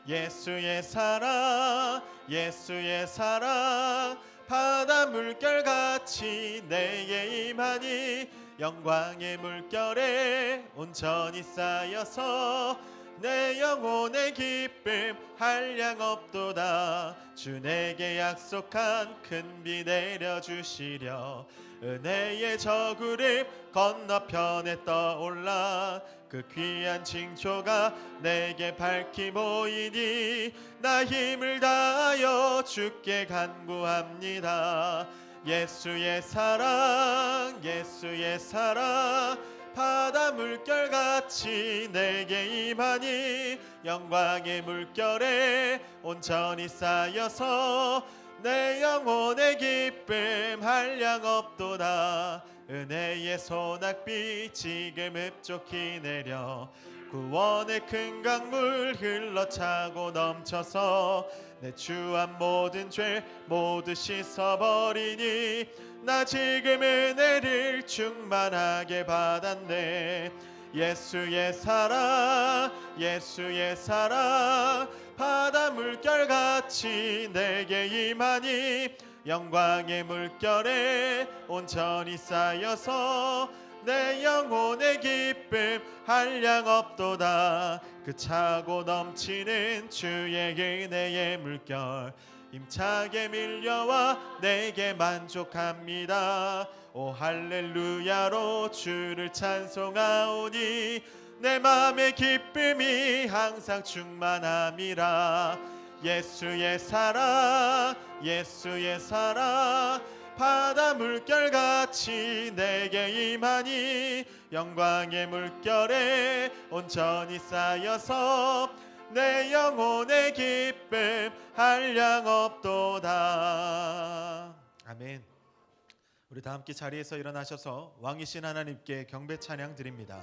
예수의 사랑 예수의 사랑 바다 물결같이 내게 임하니 영광의 물결에 온전히 쌓여서 내 영혼의 기쁨 한량없도다. 주 내게 약속한 큰 비 내려주시려 은혜의 저구름 건너편에 떠올라 그 귀한 징조가 내게 밝히 보이니 나 힘을 다하여 주께 간구합니다. 예수의 사랑 예수의 사랑 바다 물결같이 내게 임하니 영광의 물결에 온전히 쌓여서 내 영혼의 기쁨 한량없도다. 은혜의 소낙비 지금 흡족히 내려 구원의 큰 강물 흘러차고 넘쳐서 내 주한 모든 죄 모두 씻어버리니 나 지금 은혜를 충만하게 받았네. 예수의 사랑 예수의 사랑 바다 물결같이 내게 임하니 영광의 물결에 온전히 쌓여서 내 영혼의 기쁨 한량없도다. 그 차고 넘치는 주의 은혜의 물결 힘차게 밀려와 내게 만족합니다. 오 할렐루야로 주를 찬송하오니 내 맘의 기쁨이 항상 충만함이라. 예수의 사랑 예수의 사랑 바다 물결같이 내게 임하니 영광의 물결에 온전히 쌓여서 내 영혼의 기쁨 한량없도다. 아멘. 우리 다 함께 자리에서 일어나셔서 왕이신 하나님께 경배 찬양 드립니다.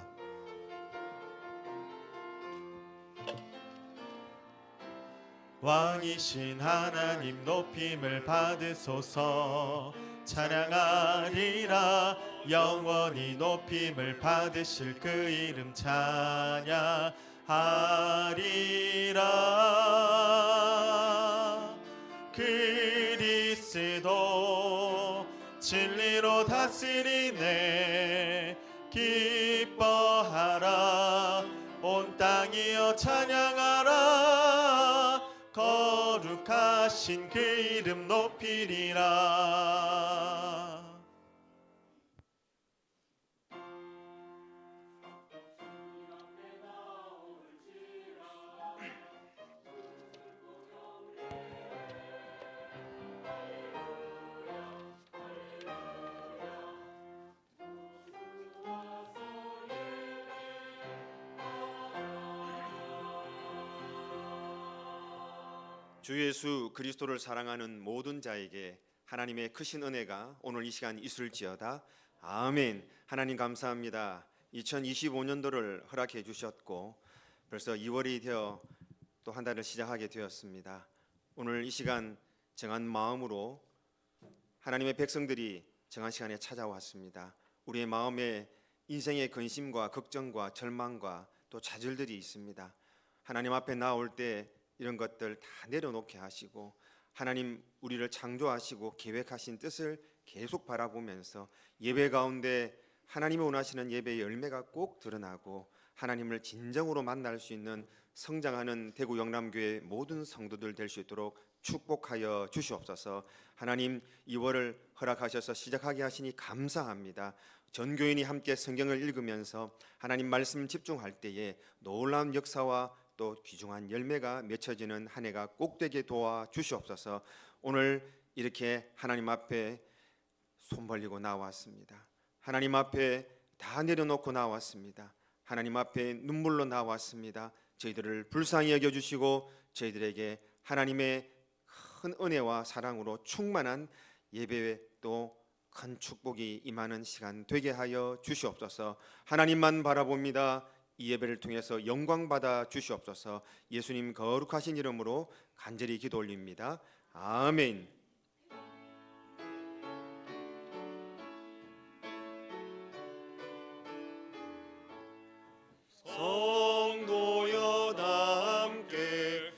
왕이신 하나님 높임을 받으소서. 찬양하리라 영원히 높임을 받으실 그 이름 찬양하리라. 그리스도 진리로 다스리네. 기뻐하라 온 땅이여 찬양하라. 거룩하신 그 이름 높이리라. 주 예수 그리스도를 사랑하는 모든 자에게 하나님의 크신 은혜가 오늘 이 시간 있을지어다. 아멘. 하나님 감사합니다. 2025년도를 허락해 주셨고 벌써 2월이 되어 또 한 달을 시작하게 되었습니다. 오늘 이 시간 정한 마음으로 하나님의 백성들이 정한 시간에 찾아왔습니다. 우리의 마음에 인생의 근심과 걱정과 절망과 또 좌절들이 있습니다. 하나님 앞에 나올 때 이런 것들 다 내려놓게 하시고 하나님 우리를 창조하시고 계획하신 뜻을 계속 바라보면서 예배 가운데 하나님이 원하시는 예배의 열매가 꼭 드러나고 하나님을 진정으로 만날 수 있는 성장하는 대구 영남교회 모든 성도들 될 수 있도록 축복하여 주시옵소서. 하나님 2월을 허락하셔서 시작하게 하시니 감사합니다. 전 교인이 함께 성경을 읽으면서 하나님 말씀 집중할 때에 놀라운 역사와 또 귀중한 열매가 맺혀지는 한 해가 꼭 되게 도와 주시옵소서. 오늘 이렇게 하나님 앞에 손 벌리고 나왔습니다. 하나님 앞에 다 내려놓고 나왔습니다. 하나님 앞에 눈물로 나왔습니다. 저희들을 불쌍히 여겨주시고 저희들에게 하나님의 큰 은혜와 사랑으로 충만한 예배에 또 큰 축복이 임하는 시간 되게 하여 주시옵소서. 하나님만 바라봅니다. 이 예배를 통해서 영광 받아 주시옵소서. 예수님 거룩하신 이름으로 간절히 기도 올립니다. 아멘. 성도여 다 함께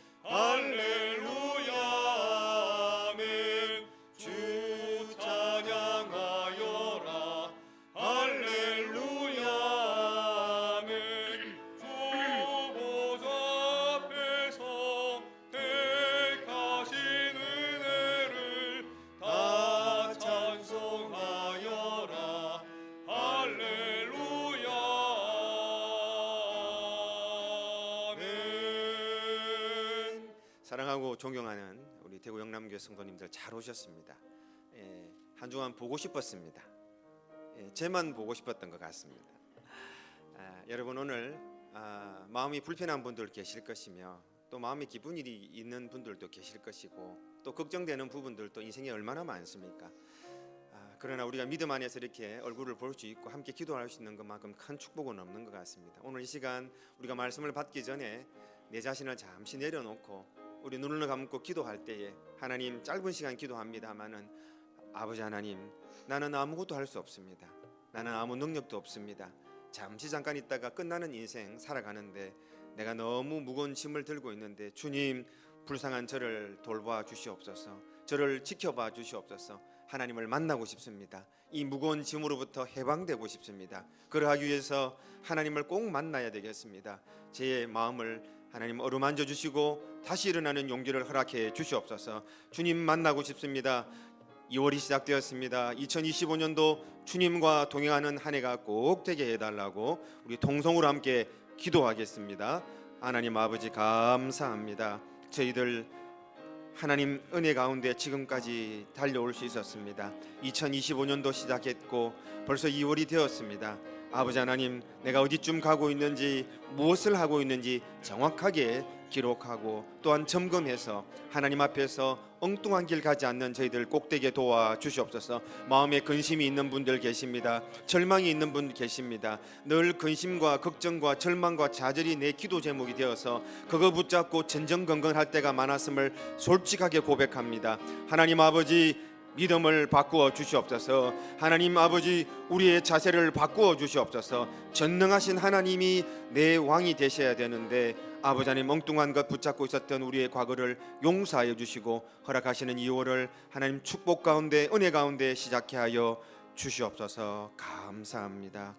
사랑하고 존경하는 우리 대구 영남교회 성도님들 잘 오셨습니다. 한 주간 보고 싶었습니다. 제만 보고 싶었던 것 같습니다. 여러분 오늘 마음이 불편한 분들 계실 것이며 또 마음에 기쁜 일이 있는 분들도 계실 것이고 또 걱정되는 부분들도 인생에 얼마나 많습니까? 그러나 우리가 믿음 안에서 이렇게 얼굴을 볼 수 있고 함께 기도할 수 있는 것만큼 큰 축복은 없는 것 같습니다. 오늘 이 시간 우리가 말씀을 받기 전에 내 자신을 잠시 내려놓고 우리 눈을 감고 기도할 때에 하나님 짧은 시간 기도합니다마는 아버지 하나님 나는 아무것도 할 수 없습니다. 나는 아무 능력도 없습니다. 잠깐 있다가 끝나는 인생 살아가는데 내가 너무 무거운 짐을 들고 있는데 주님 불쌍한 저를 돌봐 주시옵소서. 저를 지켜봐 주시옵소서. 하나님을 만나고 싶습니다. 이 무거운 짐으로부터 해방되고 싶습니다. 그러하기 위해서 하나님을 꼭 만나야 되겠습니다. 제 마음을 하나님 어루만져 주시고 다시 일어나는 용기를 허락해 주시옵소서. 주님 만나고 싶습니다. 2월이 시작되었습니다. 2025년도 주님과 동행하는 한 해가 꼭 되게 해달라고 우리 동성으로 함께 기도하겠습니다. 하나님 아버지 감사합니다. 저희들 하나님 은혜 가운데 지금까지 달려올 수 있었습니다. 2025년도 시작했고 벌써 2월이 되었습니다. 아버지 하나님 내가 어디쯤 가고 있는지 무엇을 하고 있는지 정확하게 기록하고 또한 점검해서 하나님 앞에서 엉뚱한 길 가지 않는 저희들 꼭 되게 도와 주시옵소서. 마음에 근심이 있는 분들 계십니다. 절망이 있는 분 계십니다. 늘 근심과 걱정과 절망과 좌절이 내 기도 제목이 되어서 그거 붙잡고 전전긍긍할 때가 많았음을 솔직하게 고백합니다. 하나님 아버지 믿음을 바꾸어 주시옵소서. 하나님 아버지 우리의 자세를 바꾸어 주시옵소서. 전능하신 하나님이 내 왕이 되셔야 되는데 아버지 하나님 엉뚱한 것 붙잡고 있었던 우리의 과거를 용서하여 주시고 허락하시는 2월을 하나님 축복 가운데 은혜 가운데 시작해 하여 주시옵소서. 감사합니다.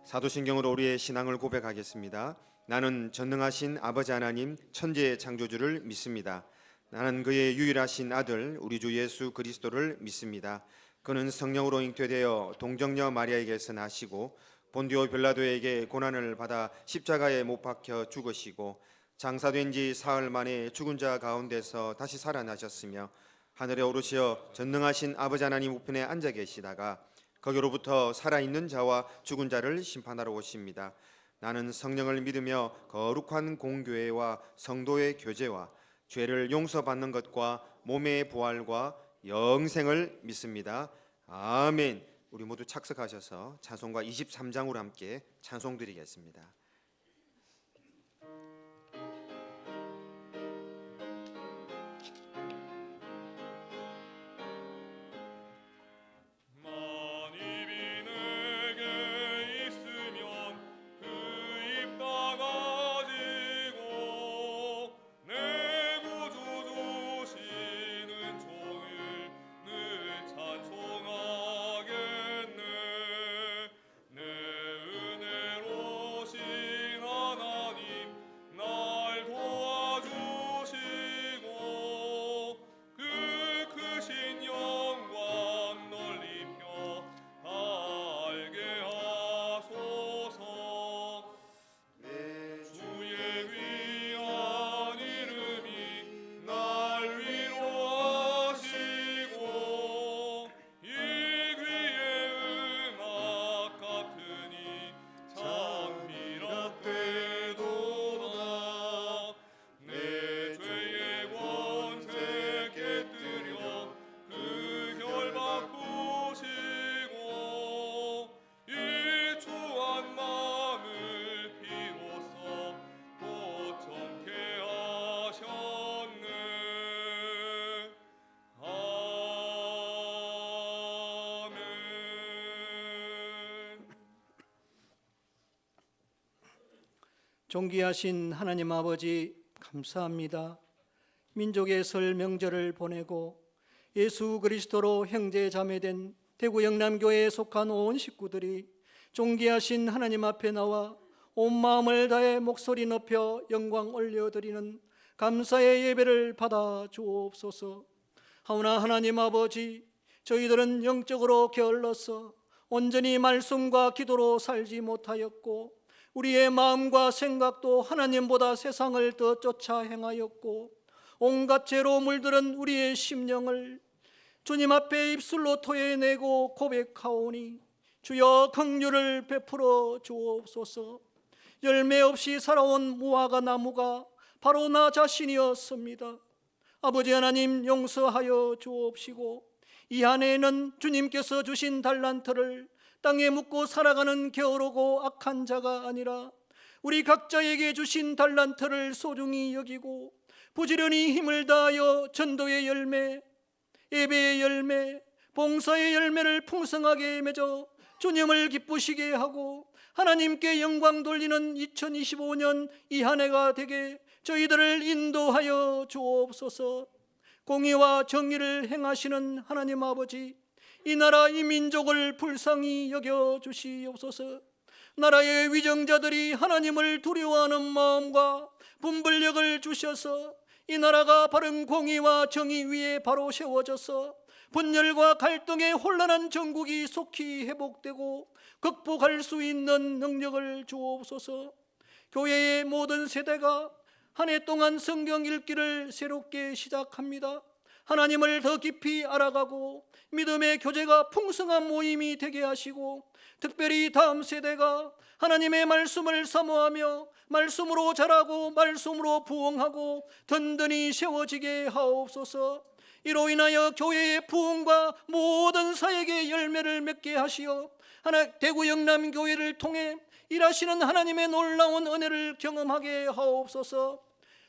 사도신경으로 우리의 신앙을 고백하겠습니다. 나는 전능하신 아버지 하나님 천지의 창조주를 믿습니다. 나는 그의 유일하신 아들 우리 주 예수 그리스도를 믿습니다. 그는 성령으로 잉태되어 동정녀 마리아에게서 나시고 본디오 빌라도에게 고난을 받아 십자가에 못 박혀 죽으시고 장사된 지 사흘 만에 죽은 자 가운데서 다시 살아나셨으며 하늘에 오르시어 전능하신 아버지 하나님 우편에 앉아 계시다가 거기로부터 살아있는 자와 죽은 자를 심판하러 오십니다. 나는 성령을 믿으며 거룩한 공교회와 성도의 교제와 죄를 용서받는 것과 몸의 부활과 영생을 믿습니다. 아멘. 우리 모두 착석하셔서 찬송가 23장으로 함께 찬송 드리겠습니다. 존귀하신 하나님 아버지 감사합니다. 민족의 설 명절을 보내고 예수 그리스도로 형제 자매된 대구 영남교회에 속한 온 식구들이 존귀하신 하나님 앞에 나와 온 마음을 다해 목소리 높여 영광 올려드리는 감사의 예배를 받아 주옵소서. 하오나 하나님 아버지 저희들은 영적으로 게을러서 온전히 말씀과 기도로 살지 못하였고 우리의 마음과 생각도 하나님보다 세상을 더 쫓아 행하였고 온갖 죄로 물들은 우리의 심령을 주님 앞에 입술로 토해내고 고백하오니 주여 긍휼을 베풀어 주옵소서. 열매 없이 살아온 무화과 나무가 바로 나 자신이었습니다. 아버지 하나님, 용서하여 주옵시고 이 한 해에는 주님께서 주신 달란트를 땅에 묻고 살아가는 게으르고 악한 자가 아니라 우리 각자에게 주신 달란트를 소중히 여기고 부지런히 힘을 다하여 전도의 열매, 예배의 열매, 봉사의 열매를 풍성하게 맺어 주님을 기쁘시게 하고 하나님께 영광 돌리는 2025년 이 한 해가 되게 저희들을 인도하여 주옵소서. 공의와 정의를 행하시는 하나님 아버지, 이 나라 이 민족을 불쌍히 여겨 주시옵소서. 나라의 위정자들이 하나님을 두려워하는 마음과 분별력을 주셔서 이 나라가 바른 공의와 정의 위에 바로 세워져서 분열과 갈등의 혼란한 정국이 속히 회복되고 극복할 수 있는 능력을 주옵소서. 교회의 모든 세대가 한 해 동안 성경 읽기를 새롭게 시작합니다. 하나님을 더 깊이 알아가고 믿음의 교제가 풍성한 모임이 되게 하시고 특별히 다음 세대가 하나님의 말씀을 사모하며 말씀으로 자라고 말씀으로 부흥하고 든든히 세워지게 하옵소서. 이로 인하여 교회의 부흥과 모든 사역의 열매를 맺게 하시어 대구 영남 교회를 통해 일하시는 하나님의 놀라운 은혜를 경험하게 하옵소서.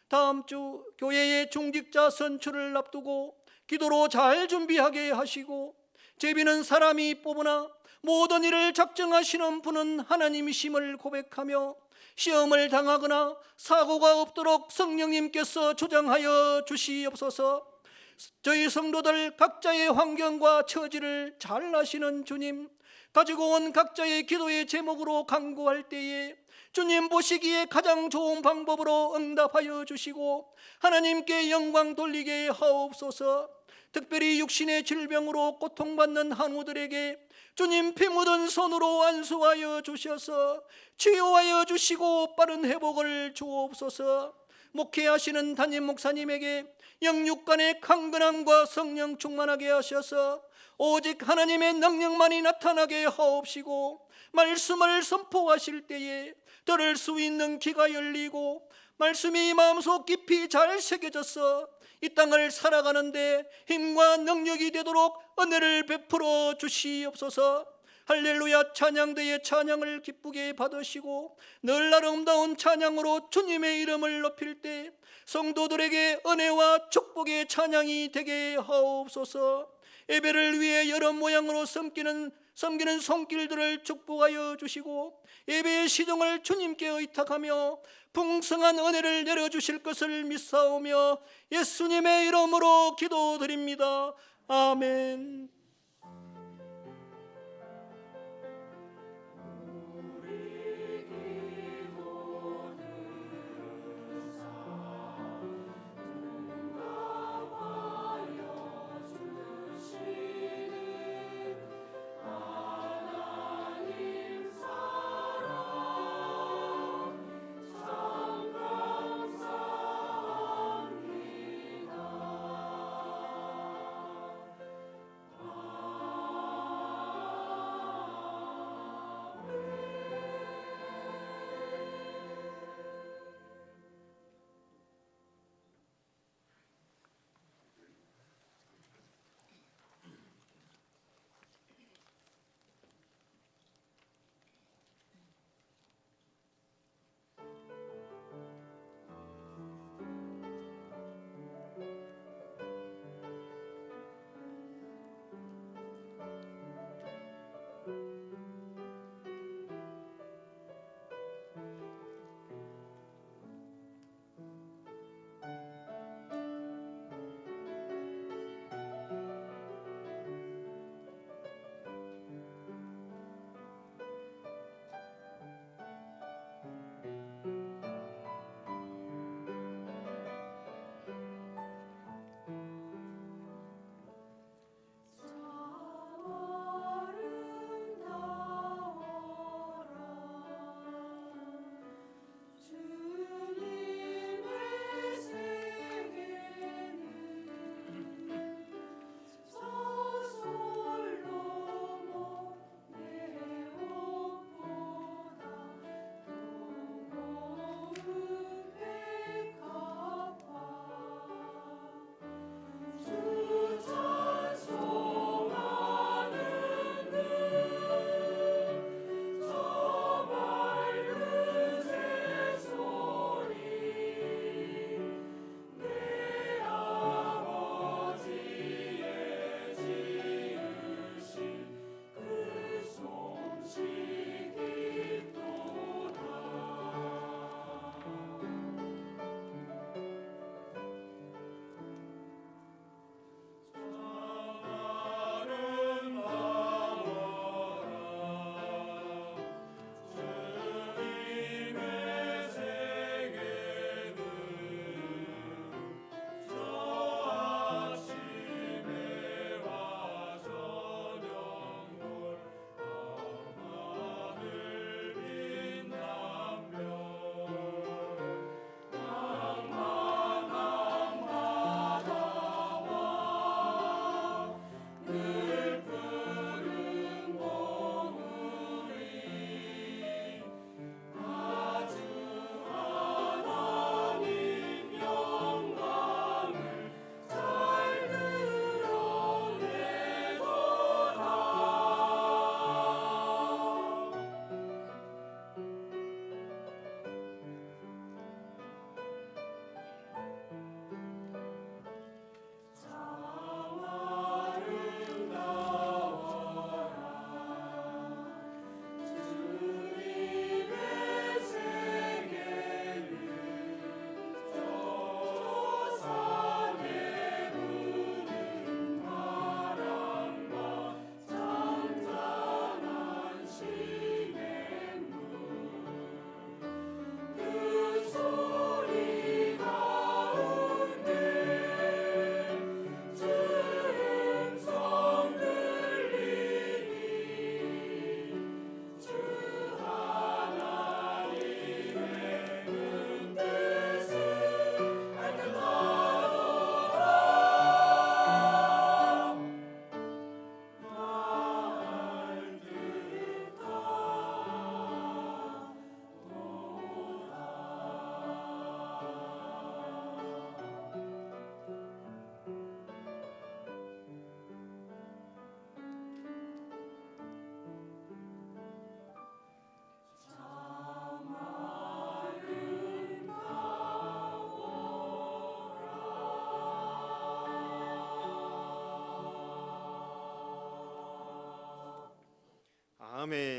다음 주 교회의 중직자 선출을 앞두고 기도로 잘 준비하게 하시고 제비는 사람이 뽑으나 모든 일을 작정하시는 분은 하나님이심을 고백하며 시험을 당하거나 사고가 없도록 성령님께서 조장하여 주시옵소서. 저희 성도들 각자의 환경과 처지를 잘 아시는 주님, 가지고 온 각자의 기도의 제목으로 간구할 때에 주님 보시기에 가장 좋은 방법으로 응답하여 주시고 하나님께 영광 돌리게 하옵소서. 특별히 육신의 질병으로 고통받는 한우들에게 주님 피 묻은 손으로 안수하여 주셔서 치유하여 주시고 빠른 회복을 주옵소서. 목회하시는 담임 목사님에게 영육간의 강건함과 성령 충만하게 하셔서 오직 하나님의 능력만이 나타나게 하옵시고 말씀을 선포하실 때에 들을 수 있는 귀가 열리고 말씀이 마음속 깊이 잘 새겨져서 이 땅을 살아가는데 힘과 능력이 되도록 은혜를 베풀어 주시옵소서. 할렐루야 찬양대의 찬양을 기쁘게 받으시고 늘 아름다운 찬양으로 주님의 이름을 높일 때 성도들에게 은혜와 축복의 찬양이 되게 하옵소서. 예배를 위해 여러 모양으로 섬기는 손길들을 축복하여 주시고 예배의 시종을 주님께 의탁하며 풍성한 은혜를 내려주실 것을 믿사오며 예수님의 이름으로 기도드립니다. 아멘.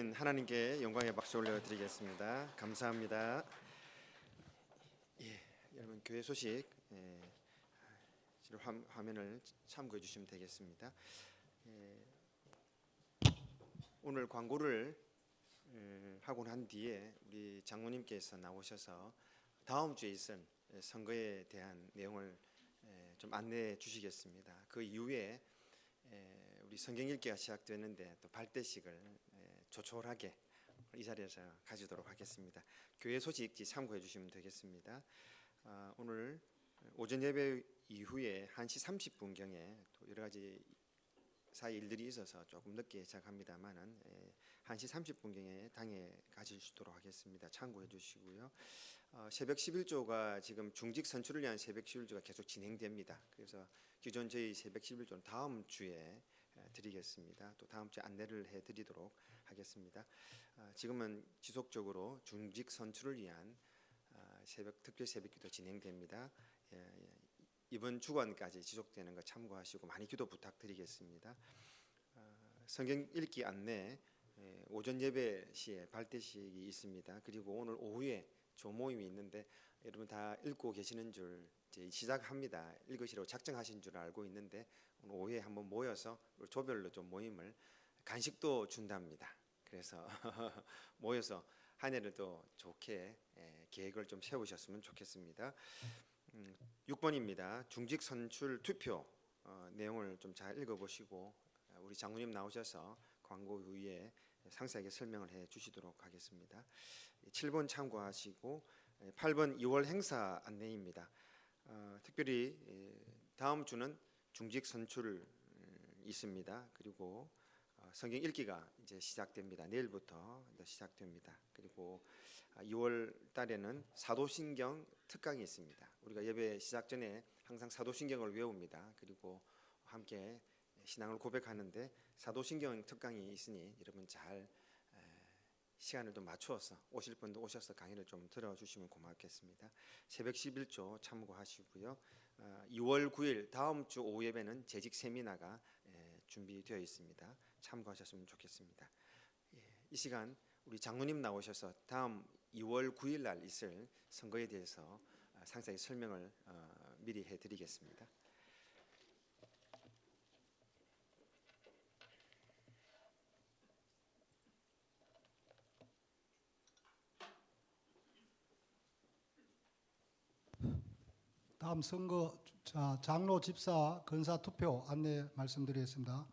주신 하나님께 영광의 박수 올려드리겠습니다. 감사합니다. 예, 여러분 교회 소식 화면을 참고해 주시면 되겠습니다. 오늘 광고를 하고 난 뒤에 우리 장로님께서 나오셔서 다음 주에 있을 선거에 대한 내용을 좀 안내해 주시겠습니다. 그 이후에 우리 성경 읽기가 시작되는데 또 발대식을 조촐하게 이 자리에서 가지도록 하겠습니다. 교회 소식 참고해 주시면 되겠습니다. 오늘 오전 예배 이후에 1시 30분경에 또 여러 가지 사이 일들이 있어서 조금 늦게 시작합니다만은 1시 30분경에 당에 가실 수 있도록 하겠습니다. 참고해 주시고요. 새벽 11조가 지금 중직 선출을 위한 새벽 11조가 계속 진행됩니다. 그래서 기존 저희 새벽 11조는 다음 주에 드리겠습니다. 또 다음 주에 안내를 해드리도록 하겠습니다. 지금은 지속적으로 중직 선출을 위한 특별 새벽기도 진행됩니다. 이번 주간까지 지속되는 거 참고하시고 많이 기도 부탁드리겠습니다. 성경 읽기 안내 오전 예배 시에 발대식이 있습니다. 그리고 오늘 오후에 조모임이 있는데 여러분 다 읽고 계시는 줄 이제 시작합니다. 읽으시라고 작정하신 줄 알고 있는데 오늘 오후에 한번 모여서 조별로 좀 모임을 간식도 준답니다. 그래서 모여서 한 해를 또 좋게 계획을 좀 세우셨으면 좋겠습니다. 6번입니다. 중직 선출 투표 내용을 좀 잘 읽어보시고 우리 장로님 나오셔서 광고 후에 상세하게 설명을 해 주시도록 하겠습니다. 7번 참고하시고 8번 2월 행사 안내입니다. 특별히 다음 주는 중직 선출 있습니다. 그리고 성경 읽기가 이제 시작됩니다. 내일부터 시작됩니다. 그리고 2월 달에는 사도신경 특강이 있습니다. 우리가 예배 시작 전에 항상 사도신경을 외웁니다. 그리고 함께 신앙을 고백하는데 사도신경 특강이 있으니 여러분 잘 시간을 좀 맞추어서 오실 분도 오셔서 강의를 좀 들어주시면 고맙겠습니다. 새벽 11조 참고하시고요. 2월 9일 다음 주 오후 예배는 재직 세미나가 준비되어 있습니다. 참고하셨으면 좋겠습니다. 이 시간 우리 장로님 나오셔서 다음 2월 9일 날 있을 선거에 대해서 상세히 설명을 미리 해드리겠습니다. 다음 선거 장로 집사 건사 투표 안내 말씀드리겠습니다.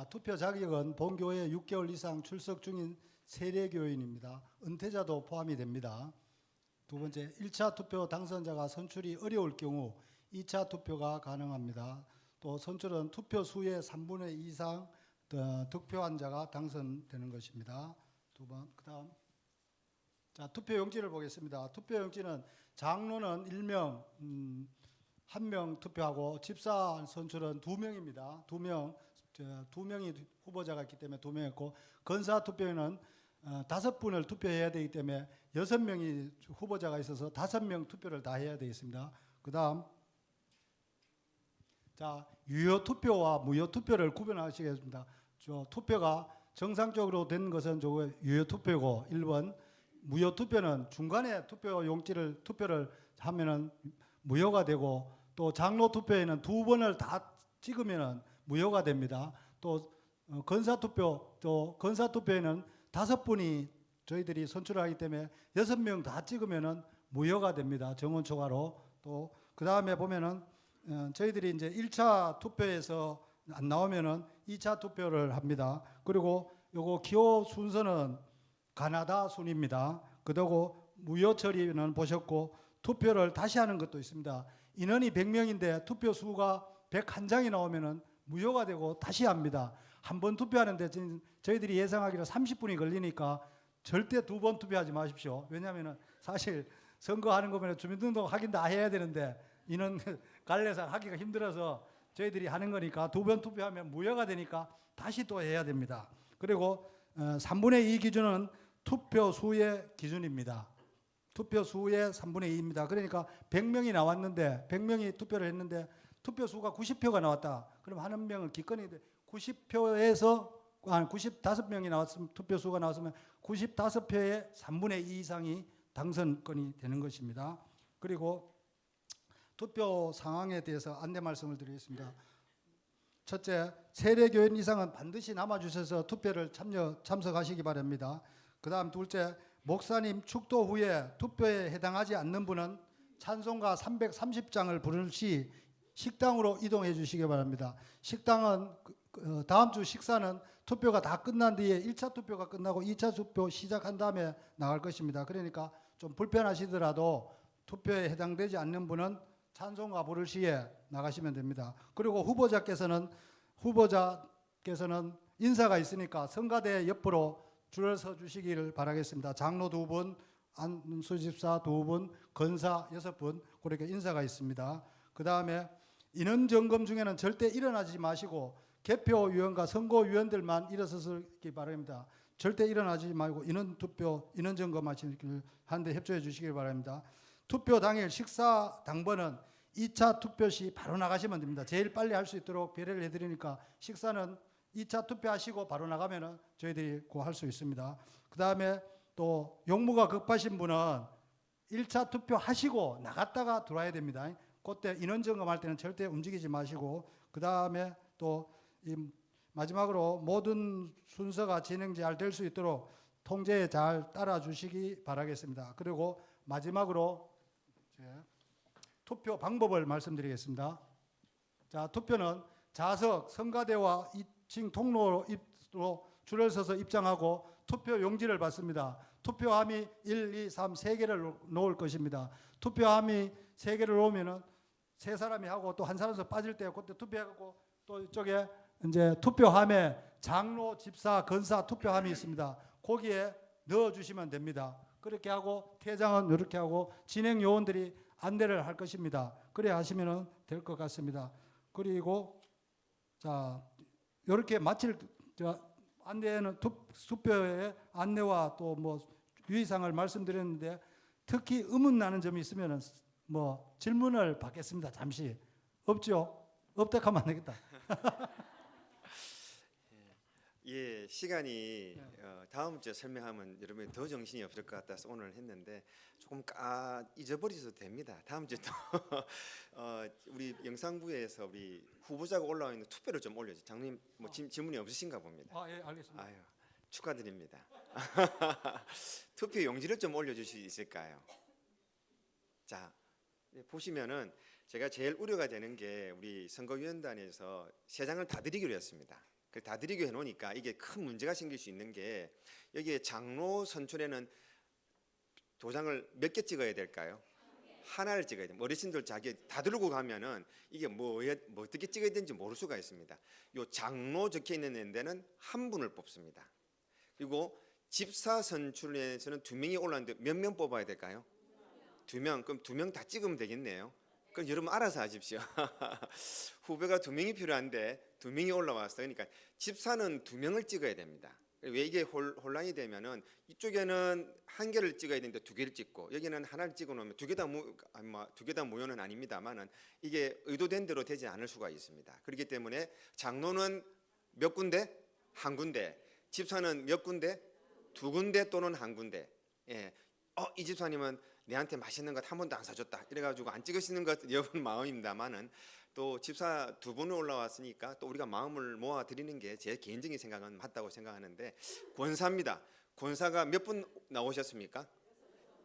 투표 자격은 본교회 6개월 이상 출석 중인 세례교인입니다. 은퇴자도 포함이 됩니다. 두 번째, 1차 투표 당선자가 선출이 어려울 경우 2차 투표가 가능합니다. 또 선출은 투표 수의 3분의 2 이상 득표한 자가 당선되는 것입니다. 두 번, 그다음 투표 용지를 보겠습니다. 투표 용지는 장로는 1명, 1명 투표하고 집사 선출은 2명입니다. 2명이 후보자가 있기 때문에 2명이었고 건사 투표에는 5분을 투표해야 되기 때문에 6명이 후보자가 있어서 5명 투표를 다 해야 되겠습니다. 그 다음 유효 투표와 무효 투표를 구분하시겠습니다. 투표가 정상적으로 된 것은 유효 투표고 1번 무효 투표는 중간에 투표 용지를 투표를 하면은 무효가 되고 또 장로 투표에는 2번을 다 찍으면은 무효가 됩니다. 또 건사 투표에는 5분이 저희들이 선출하기 때문에 6명 다 찍으면은 무효가 됩니다. 정원 초과로. 또 그 다음에 보면은 저희들이 이제 1차 투표에서 안 나오면은 2차 투표를 합니다. 그리고 요거 기호 순서는 가나다 순입니다. 그리고 무효 처리는 보셨고 투표를 다시 하는 것도 있습니다. 인원이 100명인데 투표 수가 101장이 나오면은 무효가 되고 다시 합니다. 한 번 투표하는데 저희들이 예상하기로 30분이 걸리니까 절대 2번 투표하지 마십시오. 왜냐하면 사실 선거하는 거면 주민등록 확인 다 해야 되는데 인원 관례상 하기가 힘들어서 저희들이 하는 거니까 2번 투표하면 무효가 되니까 다시 또 해야 됩니다. 그리고 3분의 2 기준은 투표 수의 기준입니다. 투표 수의 3분의 2입니다. 그러니까 100명이 나왔는데 100명이 투표를 했는데 투표 수가 90표가 나왔다. 그럼 한 명을 기권이 90표에서 95명이 나왔으면 투표 수가 나왔으면 95표의 3분의 2 이상이 당선권이 되는 것입니다. 그리고 투표 상황에 대해서 안내 말씀을 드리겠습니다. 첫째, 세례교인 이상은 반드시 남아주셔서 투표를 참석하시기 바랍니다. 그다음 둘째, 목사님 축도 후에 투표에 해당하지 않는 분은 찬송가 330장을 부를 시 식당으로 이동해 주시기 바랍니다. 식당은 다음 주 식사는 투표가 다 끝난 뒤에 1차 투표가 끝나고 2차 투표 시작한 다음에 나갈 것입니다. 그러니까 좀 불편하시더라도 투표에 해당되지 않는 분은 찬송가 부를 시에 나가시면 됩니다. 그리고 후보자께서는 인사가 있으니까 성가대 옆으로 줄을 서 주시기를 바라겠습니다. 장로 2분, 안수집사 2분, 건사 6분, 그렇게 인사가 있습니다. 그 다음에 인원 점검 중에는 절대 일어나지 마시고 개표위원과 선거위원들만 일어서기 바랍니다. 절대 일어나지 말고 인원 점검하시길 하는데 협조해 주시기 바랍니다. 투표 당일 식사 당번은 2차 투표 시 바로 나가시면 됩니다. 제일 빨리 할 수 있도록 배려를 해드리니까 식사는 2차 투표하시고 바로 나가면 저희들이 할 수 있습니다. 그 다음에 또 용무가 급하신 분은 1차 투표하시고 나갔다가 들어와야 됩니다. 그때 인원 점검할 때는 절대 움직이지 마시고, 그 다음에 또 마지막으로 모든 순서가 진행 잘 될 수 있도록 통제에 잘 따라 주시기 바라겠습니다. 그리고 마지막으로 투표 방법을 말씀드리겠습니다. 자, 투표는 좌석 성가대와 2층 통로로 줄을 서서 입장하고 투표 용지를 받습니다. 투표함이 1, 2, 3, 3개를 놓을 것입니다. 투표함이 3개를 놓으면은 세 사람이 하고 또 한 사람에서 빠질 때 그때 투표하고 또 이쪽에 이제 투표함에 장로, 집사, 건사 투표함이 있습니다. 거기에 넣어 주시면 됩니다. 그렇게 하고 퇴장은 이렇게 하고 진행 요원들이 안내를 할 것입니다. 그래 하시면 될 것 같습니다. 그리고 자, 이렇게 마칠 안내는 투표의 안내와 또 뭐 유의사항을 말씀드렸는데 특히 의문 나는 점이 있으면 뭐 질문을 받겠습니다. 잠시. 없죠? 없다 하면 안 되겠다. 예, 시간이 다음 주에 설명하면 여러분이 더 정신이 없을 것 같아서 오늘 했는데 조금 잊어버리셔도 됩니다. 다음 주에 또 우리 영상부에서 우리 후보자가 올라와 있는 투표를 좀 올려주세요. 장님 뭐 질문이 없으신가 봅니다. 예, 알겠습니다. 아유, 축하드립니다. 투표 용지를 좀 올려주실 수 있을까요? 자, 보시면은 제가 제일 우려가 되는 게 우리 선거위원단에서 3장을 다 드리기로 했습니다. 다 드리기로 해놓으니까 이게 큰 문제가 생길 수 있는 게 여기에 장로 선출에는 도장을 몇 개 찍어야 될까요? 하나를 찍어야 돼요. 어르신들 자기 다 들고 가면은 이게 뭐 어떻게 찍어야 되는지 모를 수가 있습니다. 요 장로 적혀 있는 데는 한 분을 뽑습니다. 그리고 집사 선출에서는 2명이 올랐는데 몇 명 뽑아야 될까요? 2명. 그럼 2명 다 찍으면 되겠네요. 그럼 여러분 알아서 하십시오. 후배가 2명이 필요한데 2명이 올라왔어요. 그러니까 집사는 2명을 찍어야 됩니다. 왜 이게 혼란이 되면은 이쪽에는 1개를 찍어야 되는데 2개를 찍고 여기는 하나를 찍어 놓으면 2개 다 무효는 아닙니다만은 이게 의도된 대로 되지 않을 수가 있습니다. 그렇기 때문에 장로는 몇 군데? 한 군데. 집사는 몇 군데? 2군데 또는 한 군데. 예. 이 집사님은 내한테 맛있는 것 한 번도 안 사줬다. 이래가지고 안 찍으시는 것 여러분 마음입니다만은 또 집사 2분이 올라왔으니까 또 우리가 마음을 모아 드리는 게 제 개인적인 생각은 맞다고 생각하는데 권사입니다. 권사가 몇 분 나오셨습니까?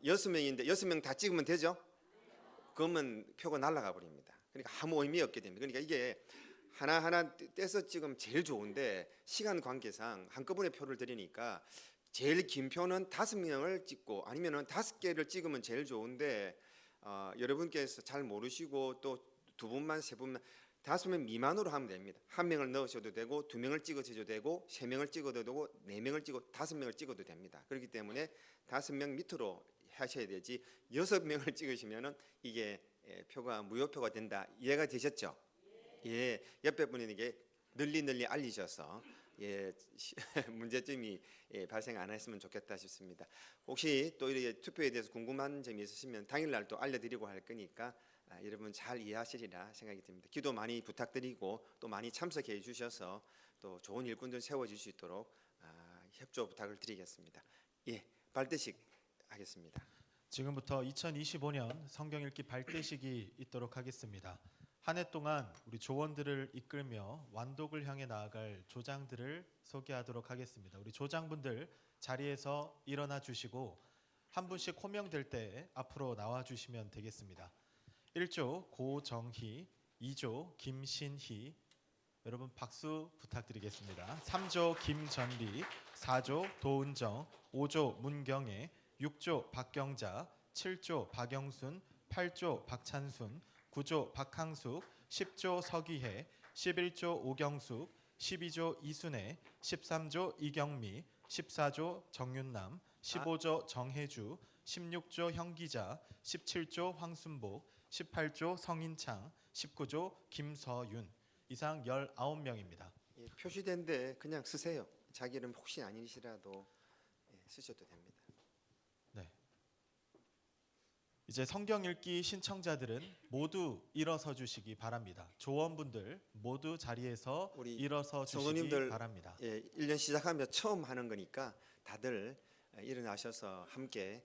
6명인데 6명 다 찍으면 되죠? 그러면 표가 날아가 버립니다. 그러니까 아무 의미 없게 됩니다. 그러니까 이게 하나하나 떼서 찍으면 제일 좋은데 시간 관계상 한꺼번에 표를 드리니까 제일 긴 표는 5명을 찍고 아니면은 5개를 찍으면 제일 좋은데 여러분께서 잘 모르시고 또 2분만 3분만 5명 미만으로 하면 됩니다. 1명을 넣으셔도 되고 2명을 찍으셔도 되고 3명을 찍어도 되고 4명을 찍어 5명을 찍어도 됩니다. 그렇기 때문에 5명 밑으로 하셔야 되지 6명을 찍으시면은 이게 표가 무효표가 된다. 이해가 되셨죠? 예, 옆에 분에게 널리 알리셔서 문제점이 발생 안 했으면 좋겠다 싶습니다. 혹시 또 이렇게 투표에 대해서 궁금한 점이 있으시면 당일날 또 알려드리고 할 거니까 여러분 잘 이해하시리라 생각이 듭니다. 기도 많이 부탁드리고 또 많이 참석해 주셔서 또 좋은 일꾼들 세워질 수 있도록 협조 부탁을 드리겠습니다. 예, 발대식 하겠습니다. 지금부터 2025년 성경 읽기 발대식이 있도록 하겠습니다. 한 해 동안 우리 조원들을 이끌며 완독을 향해 나아갈 조장들을 소개하도록 하겠습니다. 우리 조장분들 자리에서 일어나 주시고 한 분씩 호명될 때 앞으로 나와 주시면 되겠습니다. 1조 고정희, 2조 김신희, 여러분 박수 부탁드리겠습니다. 3조 김전리, 4조 도은정, 5조 문경애, 6조 박경자, 7조 박영순, 8조 박찬순, 9조 박항숙, 10조 서기혜, 11조 오경숙, 12조 이순애, 13조 이경미, 14조 정윤남, 15조 정혜주, 16조 형기자, 17조 황순복, 18조 성인창, 19조 김서윤. 이상 19명입니다. 예, 표시된 데 그냥 쓰세요. 자기 이름 혹시 아니시라도 쓰셔도 됩니다. 네. 이제 성경 읽기 신청자들은 모두 일어서 주시기 바랍니다. 조원분들 모두 자리에서 우리 일어서 주시기 성도님들, 바랍니다. 예, 1년 시작하면 처음 하는 거니까 다들 일어나셔서 함께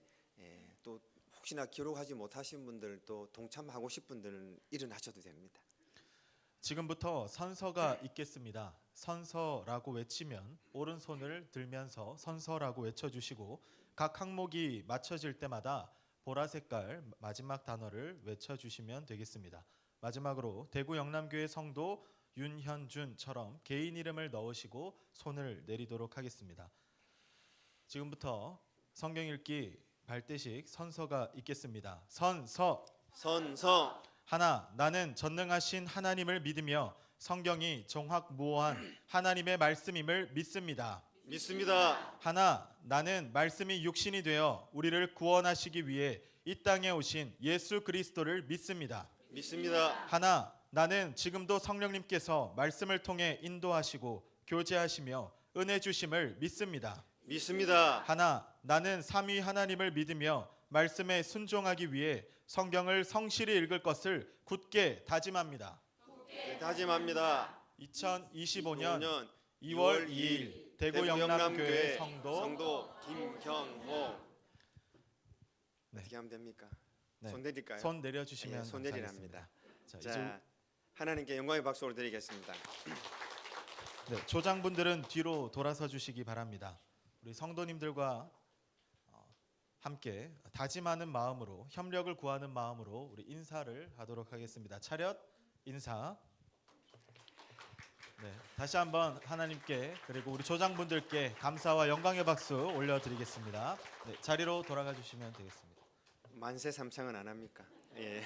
또 혹시나 기록하지 못하신 분들도 동참하고 싶은 분들은 일어나셔도 됩니다. 지금부터 선서가 있겠습니다. 선서라고 외치면 오른손을 들면서 선서라고 외쳐주시고 각 항목이 맞춰질 때마다 보라색깔 마지막 단어를 외쳐주시면 되겠습니다. 마지막으로 대구 영남교회 성도 윤현준처럼 개인 이름을 넣으시고 손을 내리도록 하겠습니다. 지금부터 성경 읽기 발대식 선서가 있겠습니다. 선서 선서 하나, 나는 전능하신 하나님을 믿으며 성경이 정확무오한 하나님의 말씀임을 믿습니다. 믿습니다. 하나, 나는 말씀이 육신이 되어 우리를 구원하시기 위해 이 땅에 오신 예수 그리스도를 믿습니다. 믿습니다. 하나, 나는 지금도 성령님께서 말씀을 통해 인도하시고 교제하시며 은혜 주심을 믿습니다. 믿습니다. 하나, 나는 삼위 하나님을 믿으며 말씀에 순종하기 위해 성경을 성실히 읽을 것을 굳게 다짐합니다. 다짐합니다. 2025년 2월 2일 대구 영남교회 성도 김경호. 네. 어떻게 하면 됩니까? 네. 손 내릴까요? 손 내려주시면 예, 손 내리랍니다. 감사하겠습니다. 자, 자, 하나님께 영광의 박수를 드리겠습니다. 네, 조장분들은 뒤로 돌아서 주시기 바랍니다. 우리 성도님들과 함께 다짐하는 마음으로 협력을 구하는 마음으로 우리 인사를 하도록 하겠습니다. 차렷 인사. 네, 다시 한번 하나님께 그리고 우리 조장분들께 감사와 영광의 박수 올려드리겠습니다. 네, 자리로 돌아가 주시면 되겠습니다. 만세 삼창은 안 합니까? 예.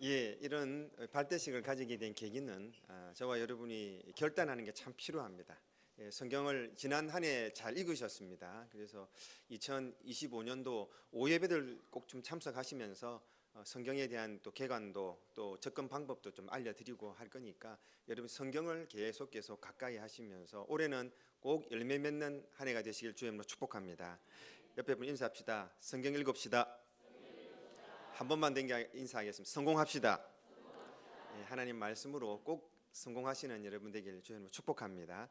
예, 이런 발대식을 가지게 된 계기는 저와 여러분이 결단하는 게 참 필요합니다. 예, 성경을 지난 한 해 잘 읽으셨습니다. 그래서 2025년도 5예배들 꼭 좀 참석하시면서 성경에 대한 또 개관도 또 접근 방법도 좀 알려드리고 할 거니까 여러분 성경을 계속 가까이 하시면서 올해는 꼭 열매 맺는 한 해가 되시길 주님으로 축복합니다. 옆에 분 인사합시다. 성경 읽읍시다. 한 번만 된 게 인사하겠습니다. 성공합시다. 예, 하나님 말씀으로 꼭 성공하시는 여러분 되길 주님으로 축복합니다.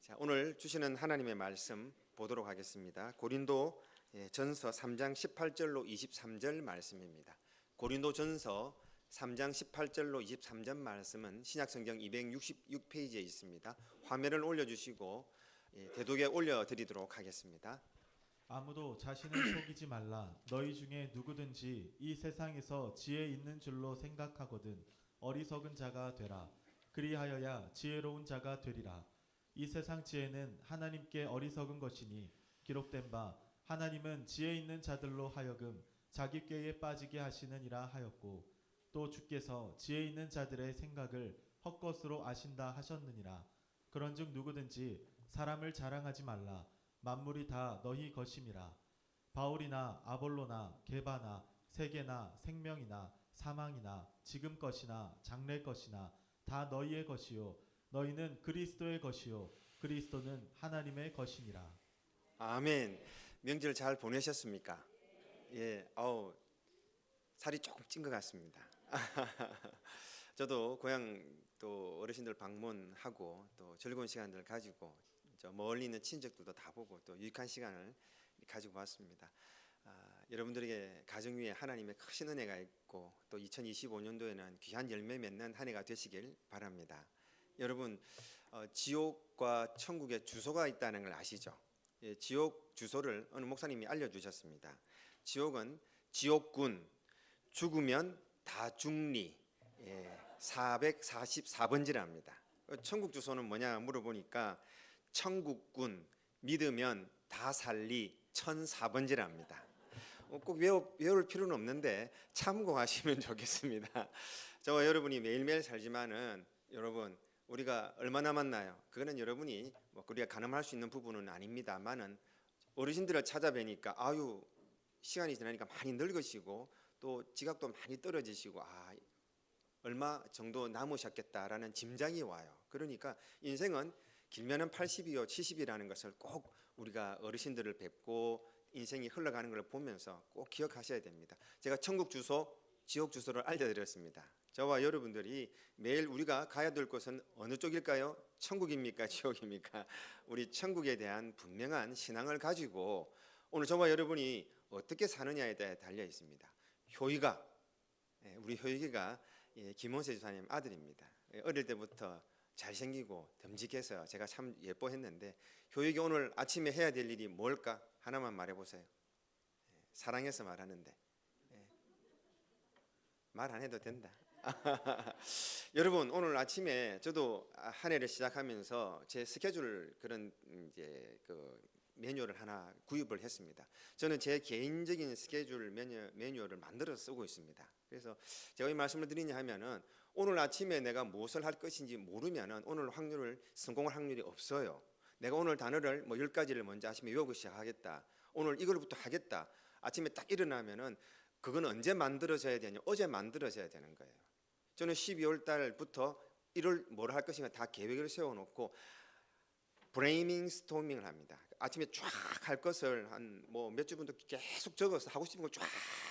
자, 오늘 주시는 하나님의 말씀 보도록 하겠습니다. 고린도 전서 3장 18절로 23절 말씀입니다. 고린도 전서 3장 18절로 23절 말씀은 신약성경 266페이지에 있습니다. 화면을 올려주시고 대독에 올려드리도록 하겠습니다. 아무도 자신을 속이지 말라. 너희 중에 누구든지 이 세상에서 지혜 있는 줄로 생각하거든 어리석은 자가 되라. 그리하여야 지혜로운 자가 되리라. 이 세상 지혜는 하나님께 어리석은 것이니 기록된 바 하나님은 지혜 있는 자들로 하여금 자기 꾀에 빠지게 하시느니라 하였고 또 주께서 지혜 있는 자들의 생각을 헛것으로 아신다 하셨느니라. 그런즉 누구든지 사람을 자랑하지 말라. 만물이 다 너희 것임이라. 바울이나 아볼로나 게바나 세계나 생명이나 사망이나 지금 것이나 장래 것이나 다 너희의 것이요 너희는 그리스도의 것이요 그리스도는 하나님의 것이니라. 아멘. 명절 잘 보내셨습니까? 예, 살이 조금 찐 것 같습니다. 저도 고향 또 어르신들 방문하고 또 즐거운 시간들 가지고 저 멀리 있는 친척들도 다 보고 또 유익한 시간을 가지고 왔습니다. 여러분들에게 가정 위에 하나님의 크신 은혜가 있고 또 2025년도에는 귀한 열매 맺는 한 해가 되시길 바랍니다. 여러분, 지옥과 천국의 주소가 있다는 걸 아시죠? 예, 지옥 주소를 어느 목사님이 알려주셨습니다. 지옥은 지옥군, 죽으면 다 죽리, 444번지랍니다. 천국 주소는 뭐냐 물어보니까 천국군, 믿으면 다 살리 1004번지랍니다. 꼭 외울 필요는 없는데 참고하시면 좋겠습니다. 저와 여러분이 매일매일 살지만은 여러분 우리가 얼마 남았나요? 그거는 여러분이 우리가 가늠할 수 있는 부분은 아닙니다만은 어르신들을 찾아뵈니까 아유 시간이 지나니까 많이 늙으시고 또 지각도 많이 떨어지시고 얼마 정도 남으셨겠다라는 짐작이 와요. 그러니까 인생은 길면은 80이요 70이라는 것을 꼭 우리가 어르신들을 뵙고 인생이 흘러가는 걸 보면서 꼭 기억하셔야 됩니다. 제가 천국 주소, 지옥 주소를 알려드렸습니다. 저와 여러분들이 매일 우리가 가야 될 곳은 어느 쪽일까요? 천국입니까? 지옥입니까? 우리 천국에 대한 분명한 신앙을 가지고 오늘 저와 여러분이 어떻게 사느냐에 대해 달려 있습니다. 효이가, 우리 효이가 김원세 집사님 아들입니다. 어릴 때부터 잘생기고 듬직해서 제가 참 예뻐했는데 효익이 오늘 아침에 해야 될 일이 뭘까? 하나만 말해보세요. 사랑해서 말하는데 말 안 해도 된다. 여러분 오늘 아침에 저도 한 해를 시작하면서 제 스케줄 그런 이제 그 매뉴얼을 하나 구입을 했습니다. 저는 제 개인적인 스케줄 매뉴얼을 만들어 쓰고 있습니다. 그래서 제가 이 말씀을 드리냐 하면은 오늘 아침에 내가 무엇을 할 것인지 모르면은 오늘 성공할 확률이 없어요. 내가 오늘 단어를 10가지를 먼저 아침에 외우고 시작하겠다. 오늘 이걸부터 하겠다. 아침에 딱 일어나면은 그건 언제 만들어져야 되냐? 어제 만들어져야 되는 거예요. 저는 12월 달부터 1월 뭘 할 것인가 다 계획을 세워놓고 브레인스토밍을 합니다. 아침에 쫙 할 것을 한 몇 주부터 계속 적어서 하고 싶은 걸 쫙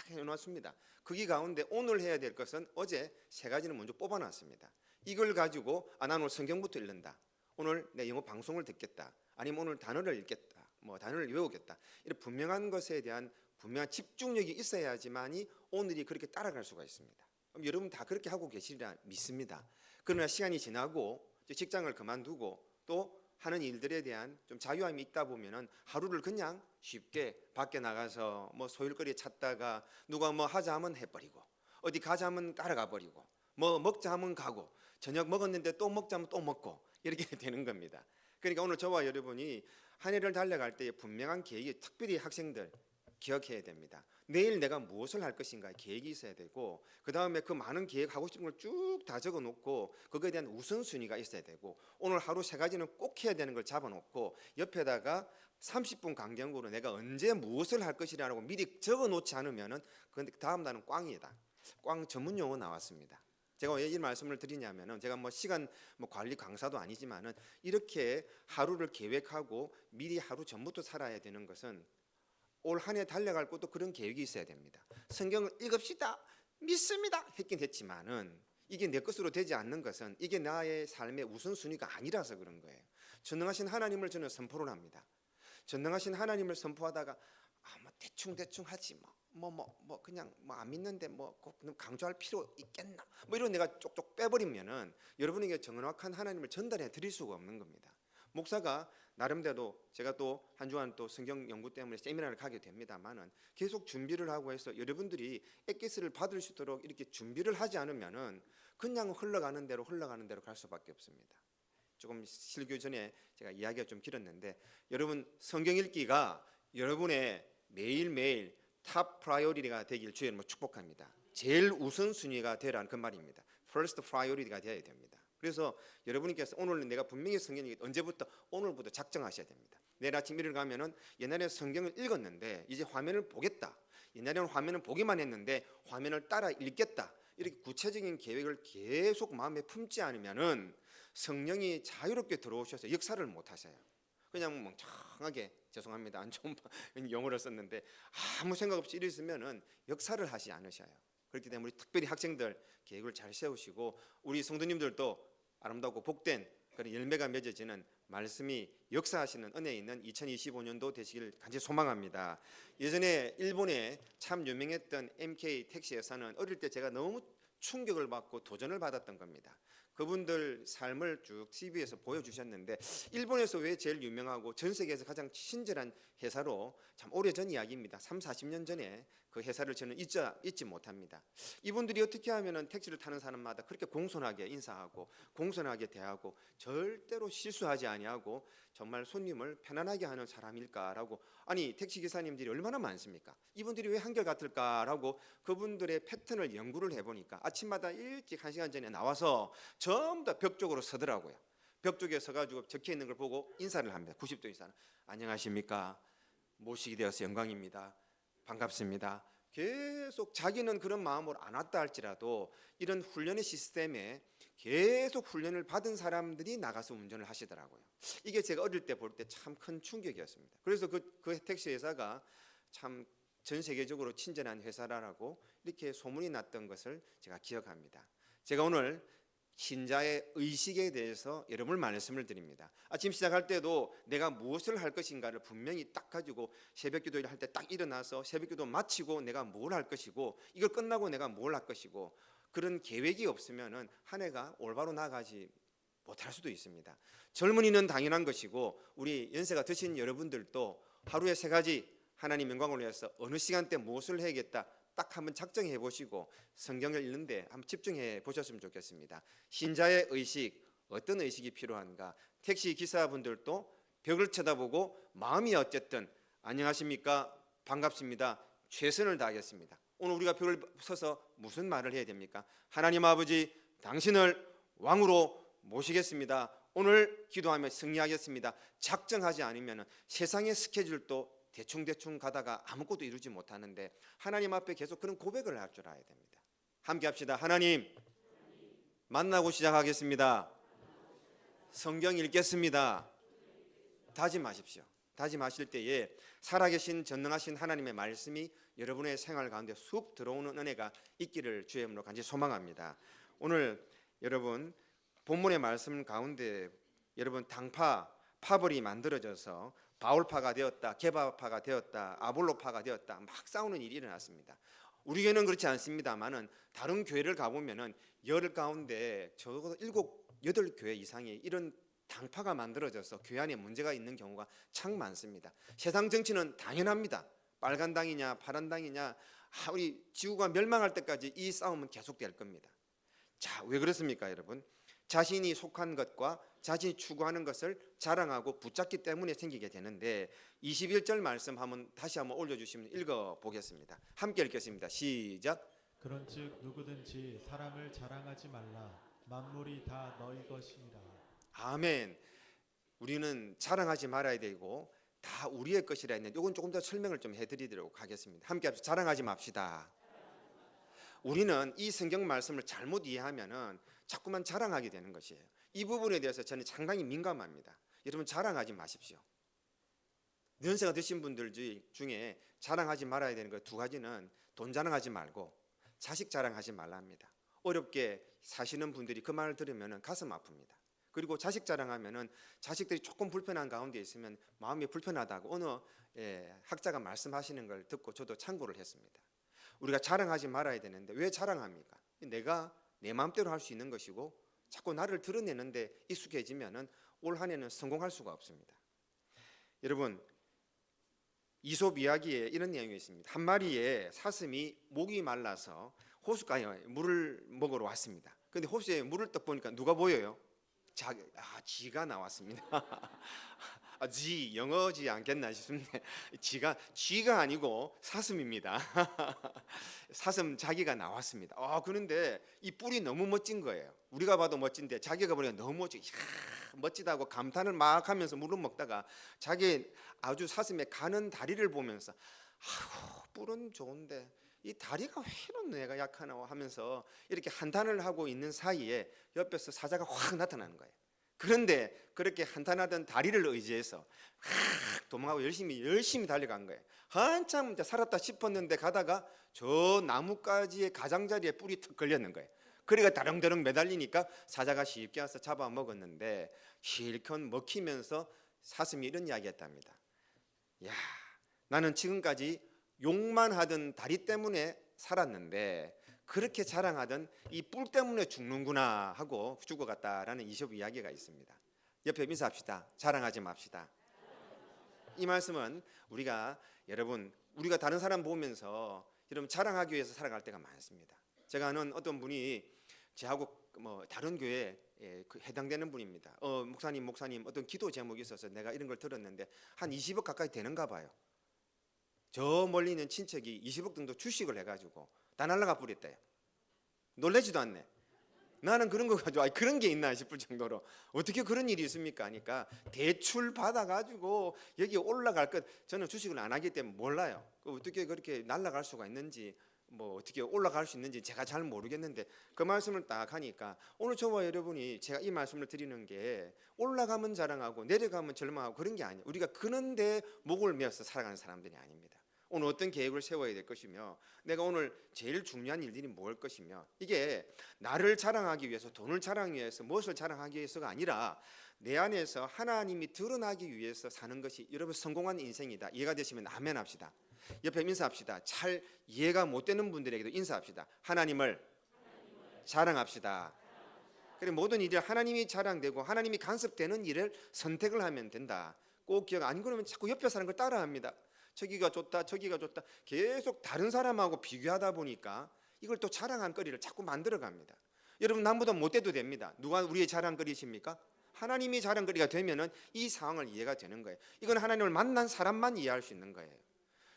해놨습니다. 거기 가운데 오늘 해야 될 것은 어제 3가지는 먼저 뽑아놨습니다. 이걸 가지고 나는 오늘 성경부터 읽는다. 오늘 내 영어 방송을 듣겠다. 아니면 오늘 단어를 읽겠다. 단어를 외우겠다. 이런 분명한 것에 대한 분명한 집중력이 있어야지만이 오늘이 그렇게 따라갈 수가 있습니다. 그럼 여러분 다 그렇게 하고 계시리라 믿습니다. 그러나 시간이 지나고 직장을 그만두고 또 하는 일들에 대한 좀 자유함이 있다 보면은 하루를 그냥 쉽게 밖에 나가서 소일거리 찾다가 누가 하자 하면 해버리고 어디 가자 하면 따라가 버리고 먹자 하면 가고 저녁 먹었는데 또 먹자 하면 또 먹고 이렇게 되는 겁니다. 그러니까 오늘 저와 여러분이 한 해를 달려갈 때에 분명한 계획이 특별히 학생들 기억해야 됩니다. 내일 내가 무엇을 할 것인가 계획이 있어야 되고 그 다음에 그 많은 계획하고 싶은 걸 쭉 다 적어놓고 그거에 대한 우선순위가 있어야 되고 오늘 하루 3가지는 꼭 해야 되는 걸 잡아놓고 옆에다가 30분 간격으로 내가 언제 무엇을 할 것이라고 미리 적어놓지 않으면은 그 다음 날은 꽝이다. 꽝 전문 용어 나왔습니다. 제가 왜 이 말씀을 드리냐면은 제가 시간 관리 강사도 아니지만은 이렇게 하루를 계획하고 미리 하루 전부터 살아야 되는 것은 올 한 해 달려갈 것도 그런 계획이 있어야 됩니다. 성경을 읽읍시다, 믿습니다 했긴 했지만은 이게 내 것으로 되지 않는 것은 이게 나의 삶의 우선순위가 아니라서 그런 거예요. 전능하신 하나님을 저는 선포를 합니다. 전능하신 하나님을 선포하다가 대충 하지 그냥 안 믿는데 꼭 강조할 필요 있겠나 이런 내가 쪽쪽 빼버리면은 여러분에게 정확한 하나님을 전달해 드릴 수가 없는 겁니다. 목사가 나름대로 제가 또 한 주간 또 성경 연구 때문에 세미나를 가게 됩니다만은 계속 준비를 하고 해서 여러분들이 엑기스를 받을 수 있도록 이렇게 준비를 하지 않으면은 그냥 흘러가는 대로 갈 수밖에 없습니다. 조금 실교 전에 제가 이야기가 좀 길었는데 여러분 성경 읽기가 여러분의 매일매일 탑 프라이어리티가 되길 주의 축복합니다. 제일 우선순위가 되라는 그 말입니다. First priority가 되어야 됩니다. 그래서 여러분께서 오늘 내가 분명히 성경이 언제부터 오늘부터 작정하셔야 됩니다. 내일 아침 일어나면은 옛날에 성경을 읽었는데 이제 화면을 보겠다. 옛날에는 화면을 보기만 했는데 화면을 따라 읽겠다. 이렇게 구체적인 계획을 계속 마음에 품지 않으면은 성령이 자유롭게 들어오셔서 역사를 못 하세요. 그냥 멍청하게 죄송합니다. 안 좋은 용어를 썼는데 아무 생각 없이 이랬으면은 역사를 하지 않으셔요. 그렇기 때문에 우리 특별히 학생들 계획을 잘 세우시고 우리 성도님들도 아름답고 복된 그런 열매가 맺어지는 말씀이 역사하시는 은혜 있는 2025년도 되시길 간절히 소망합니다. 예전에 일본에 참 유명했던 MK 택시 회사는 어릴 때 제가 너무 충격을 받고 도전을 받았던 겁니다. 그분들 삶을 쭉 TV에서 보여주셨는데 일본에서 왜 제일 유명하고 전 세계에서 가장 친절한 회사로 참 오래전 이야기입니다. 3, 40년 전에 그 회사를 저는 잊지 못합니다. 이분들이 어떻게 하면은 택시를 타는 사람마다 그렇게 공손하게 인사하고 공손하게 대하고 절대로 실수하지 아니하고 정말 손님을 편안하게 하는 사람일까라고 아니 택시 기사님들이 얼마나 많습니까? 이분들이 왜 한결같을까라고 그분들의 패턴을 연구를 해보니까 아침마다 일찍 1시간 전에 나와서 전부 다 벽 쪽으로 서더라고요. 벽 쪽에 서가지고 적혀 있는 걸 보고 인사를 합니다. 90도 인사는 안녕하십니까? 모시게 되어서 영광입니다. 반갑습니다. 계속 자기는 그런 마음으로 안 왔다 할지라도 이런 훈련의 시스템에 계속 훈련을 받은 사람들이 나가서 운전을 하시더라고요. 이게 제가 어릴 때 볼 때 참 큰 충격이었습니다. 그래서 그 택시 회사가 참 전 세계적으로 친절한 회사라고 이렇게 소문이 났던 것을 제가 기억합니다. 제가 오늘 신자의 의식에 대해서 여러분 말씀을 드립니다. 아침 시작할 때도 내가 무엇을 할 것인가를 분명히 딱 가지고 새벽 기도를 할 때 딱 일어나서 새벽 기도 마치고 내가 뭘 할 것이고 이걸 끝나고 내가 뭘 할 것이고 그런 계획이 없으면은 한 해가 올바로 나가지 못할 수도 있습니다. 젊은이는 당연한 것이고 우리 연세가 드신 여러분들도 하루에 3가지 하나님 영광을 위해서 어느 시간대 무엇을 해야겠다 딱 한번 작정해 보시고 성경을 읽는데 한번 집중해 보셨으면 좋겠습니다. 신자의 의식, 어떤 의식이 필요한가? 택시 기사분들도 벽을 쳐다보고 마음이 어쨌든 안녕하십니까? 반갑습니다. 최선을 다하겠습니다. 오늘 우리가 벽을 서서 무슨 말을 해야 됩니까? 하나님 아버지 당신을 왕으로 모시겠습니다. 오늘 기도하며 승리하겠습니다. 작정하지 않으면 세상의 스케줄도 대충 가다가 아무것도 이루지 못하는데 하나님 앞에 계속 그런 고백을 할 줄 알아야 됩니다. 함께 합시다. 하나님 만나고 시작하겠습니다. 성경 읽겠습니다. 다짐하십시오. 다짐하실 때에 살아계신 전능하신 하나님의 말씀이 여러분의 생활 가운데 쑥 들어오는 은혜가 있기를 주의 이름으로 간절히 소망합니다. 오늘 여러분 본문의 말씀 가운데 여러분 파벌이 만들어져서 바울파가 되었다, 게바파가 되었다, 아볼로파가 되었다 막 싸우는 일이 일어났습니다. 우리 교회는 그렇지 않습니다만은 다른 교회를 가보면은 열 가운데 적어도 7, 8교회 이상의 이런 당파가 만들어져서 교회 안에 문제가 있는 경우가 참 많습니다. 세상 정치는 당연합니다. 빨간 당이냐 파란 당이냐 우리 지구가 멸망할 때까지 이 싸움은 계속될 겁니다. 자, 왜 그렇습니까, 여러분? 자신이 속한 것과 자신이 추구하는 것을 자랑하고 붙잡기 때문에 생기게 되는데 21절 말씀 다시 한번 올려주시면 읽어보겠습니다. 함께 읽겠습니다. 시작. 그런즉 누구든지 사람을 자랑하지 말라. 만물이 다 너희 것이니라. 아멘. 우리는 자랑하지 말아야 되고 다 우리의 것이라 했는데 이건 조금 더 설명을 좀 해드리도록 하겠습니다. 함께 합시다. 자랑하지 맙시다. 우리는 이 성경 말씀을 잘못 이해하면은 자꾸만 자랑하게 되는 것이에요. 이 부분에 대해서 저는 상당히 민감합니다. 여러분 자랑하지 마십시오. 연세가 드신 분들 중에 자랑하지 말아야 되는 것 2가지는 돈 자랑하지 말고 자식 자랑하지 말랍니다. 어렵게 사시는 분들이 그 말을 들으면 가슴 아픕니다. 그리고 자식 자랑하면은 자식들이 조금 불편한 가운데 있으면 마음이 불편하다고 어느 학자가 말씀하시는 걸 듣고 저도 참고를 했습니다. 우리가 자랑하지 말아야 되는데 왜 자랑합니까? 내가 내 마음대로 할 수 있는 것이고 자꾸 나를 드러내는데 익숙해지면은 올 한 해는 성공할 수가 없습니다. 여러분 이솝 이야기에 이런 내용이 있습니다. 한 마리의 사슴이 목이 말라서 호숫가에 물을 먹으러 왔습니다. 그런데 호수에 물을 딱 보니까 누가 보여요? 쥐가 나왔습니다. 쥐 영어지 않겠나 싶은데 쥐가 아니고 사슴입니다. 사슴 자기가 나왔습니다. 그런데 이 뿔이 너무 멋진 거예요. 우리가 봐도 멋진데 자기가 보니까 너무 멋지다고 감탄을 막 하면서 물을 먹다가 자기 아주 사슴의 가는 다리를 보면서 뿔은 좋은데 이 다리가 왜 이런 내가 약하나 하면서 이렇게 한탄을 하고 있는 사이에 옆에서 사자가 확 나타나는 거예요. 그런데 그렇게 한탄하던 다리를 의지해서 도망하고 열심히 달려간 거예요. 한참 이제 살았다 싶었는데 가다가 저 나뭇가지의 가장자리에 뿔이 턱 걸렸는 거예요. 그래가 다렁다렁 매달리니까 사자가 쉽게 와서 잡아먹었는데 실컷 먹히면서 사슴이 이런 이야기했답니다. 야, 나는 지금까지 욕만 하던 다리 때문에 살았는데 그렇게 자랑하던 이 뿔 때문에 죽는구나 하고 죽어갔다라는 이솝 이야기가 있습니다. 옆에 인사합시다. 자랑하지 맙시다. 이 말씀은 우리가 다른 사람 보면서 여러분 자랑하기 위해서 살아갈 때가 많습니다. 제가 아는 어떤 분이 저하고 다른 교회에 해당되는 분입니다. 목사님 어떤 기도 제목이 있어서 내가 이런 걸 들었는데 한 20억 가까이 되는가 봐요. 저 멀리 있는 친척이 20억 정도 주식을 해가지고 다 날라가 버렸대요. 놀라지도 않네. 나는 그런 거 가지고 그런 게 있나 싶을 정도로 어떻게 그런 일이 있습니까? 하니까 대출 받아가지고 여기 올라갈 것, 저는 주식을 안 하기 때문에 몰라요. 어떻게 그렇게 날아갈 수가 있는지 어떻게 올라갈 수 있는지 제가 잘 모르겠는데 그 말씀을 딱 하니까 오늘 저와 여러분이 제가 이 말씀을 드리는 게 올라가면 자랑하고 내려가면 절망하고 그런 게 아니에요. 우리가 그런데 목을 메어서 살아가는 사람들이 아닙니다. 오늘 어떤 계획을 세워야 될 것이며 내가 오늘 제일 중요한 일들이 뭘 것이며 이게 나를 자랑하기 위해서 돈을 자랑하기 위해서 무엇을 자랑하기 위해서가 아니라 내 안에서 하나님이 드러나기 위해서 사는 것이 여러분 성공한 인생이다. 이해가 되시면 아멘 합시다. 옆에 인사합시다. 잘 이해가 못 되는 분들에게도 인사합시다. 하나님을 자랑합시다. 그래 모든 일이 하나님이 자랑되고 하나님이 간섭되는 일을 선택을 하면 된다. 꼭 기억 안 그러면 자꾸 옆에 사는 걸 따라합니다. 저기가 좋다 계속 다른 사람하고 비교하다 보니까 이걸 또 자랑거리를 자꾸 만들어갑니다. 여러분 남보다 못돼도 됩니다. 누가 우리의 자랑거리십니까? 하나님이 자랑거리가 되면은 이 상황을 이해가 되는 거예요. 이건 하나님을 만난 사람만 이해할 수 있는 거예요.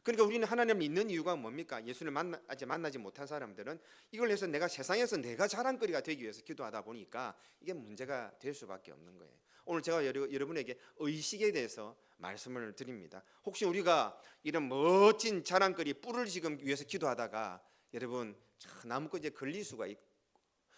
그러니까 우리는 하나님을 믿는 이유가 뭡니까? 예수를 만나지 못한 사람들은 이걸 해서 내가 세상에서 내가 자랑거리가 되기 위해서 기도하다 보니까 이게 문제가 될 수밖에 없는 거예요. 오늘 제가 여러분에게 의식에 대해서 말씀을 드립니다. 혹시 우리가 이런 멋진 자랑거리 뿔을 지금 위해서 기도하다가 여러분 나무꾼에 걸릴 수가 있고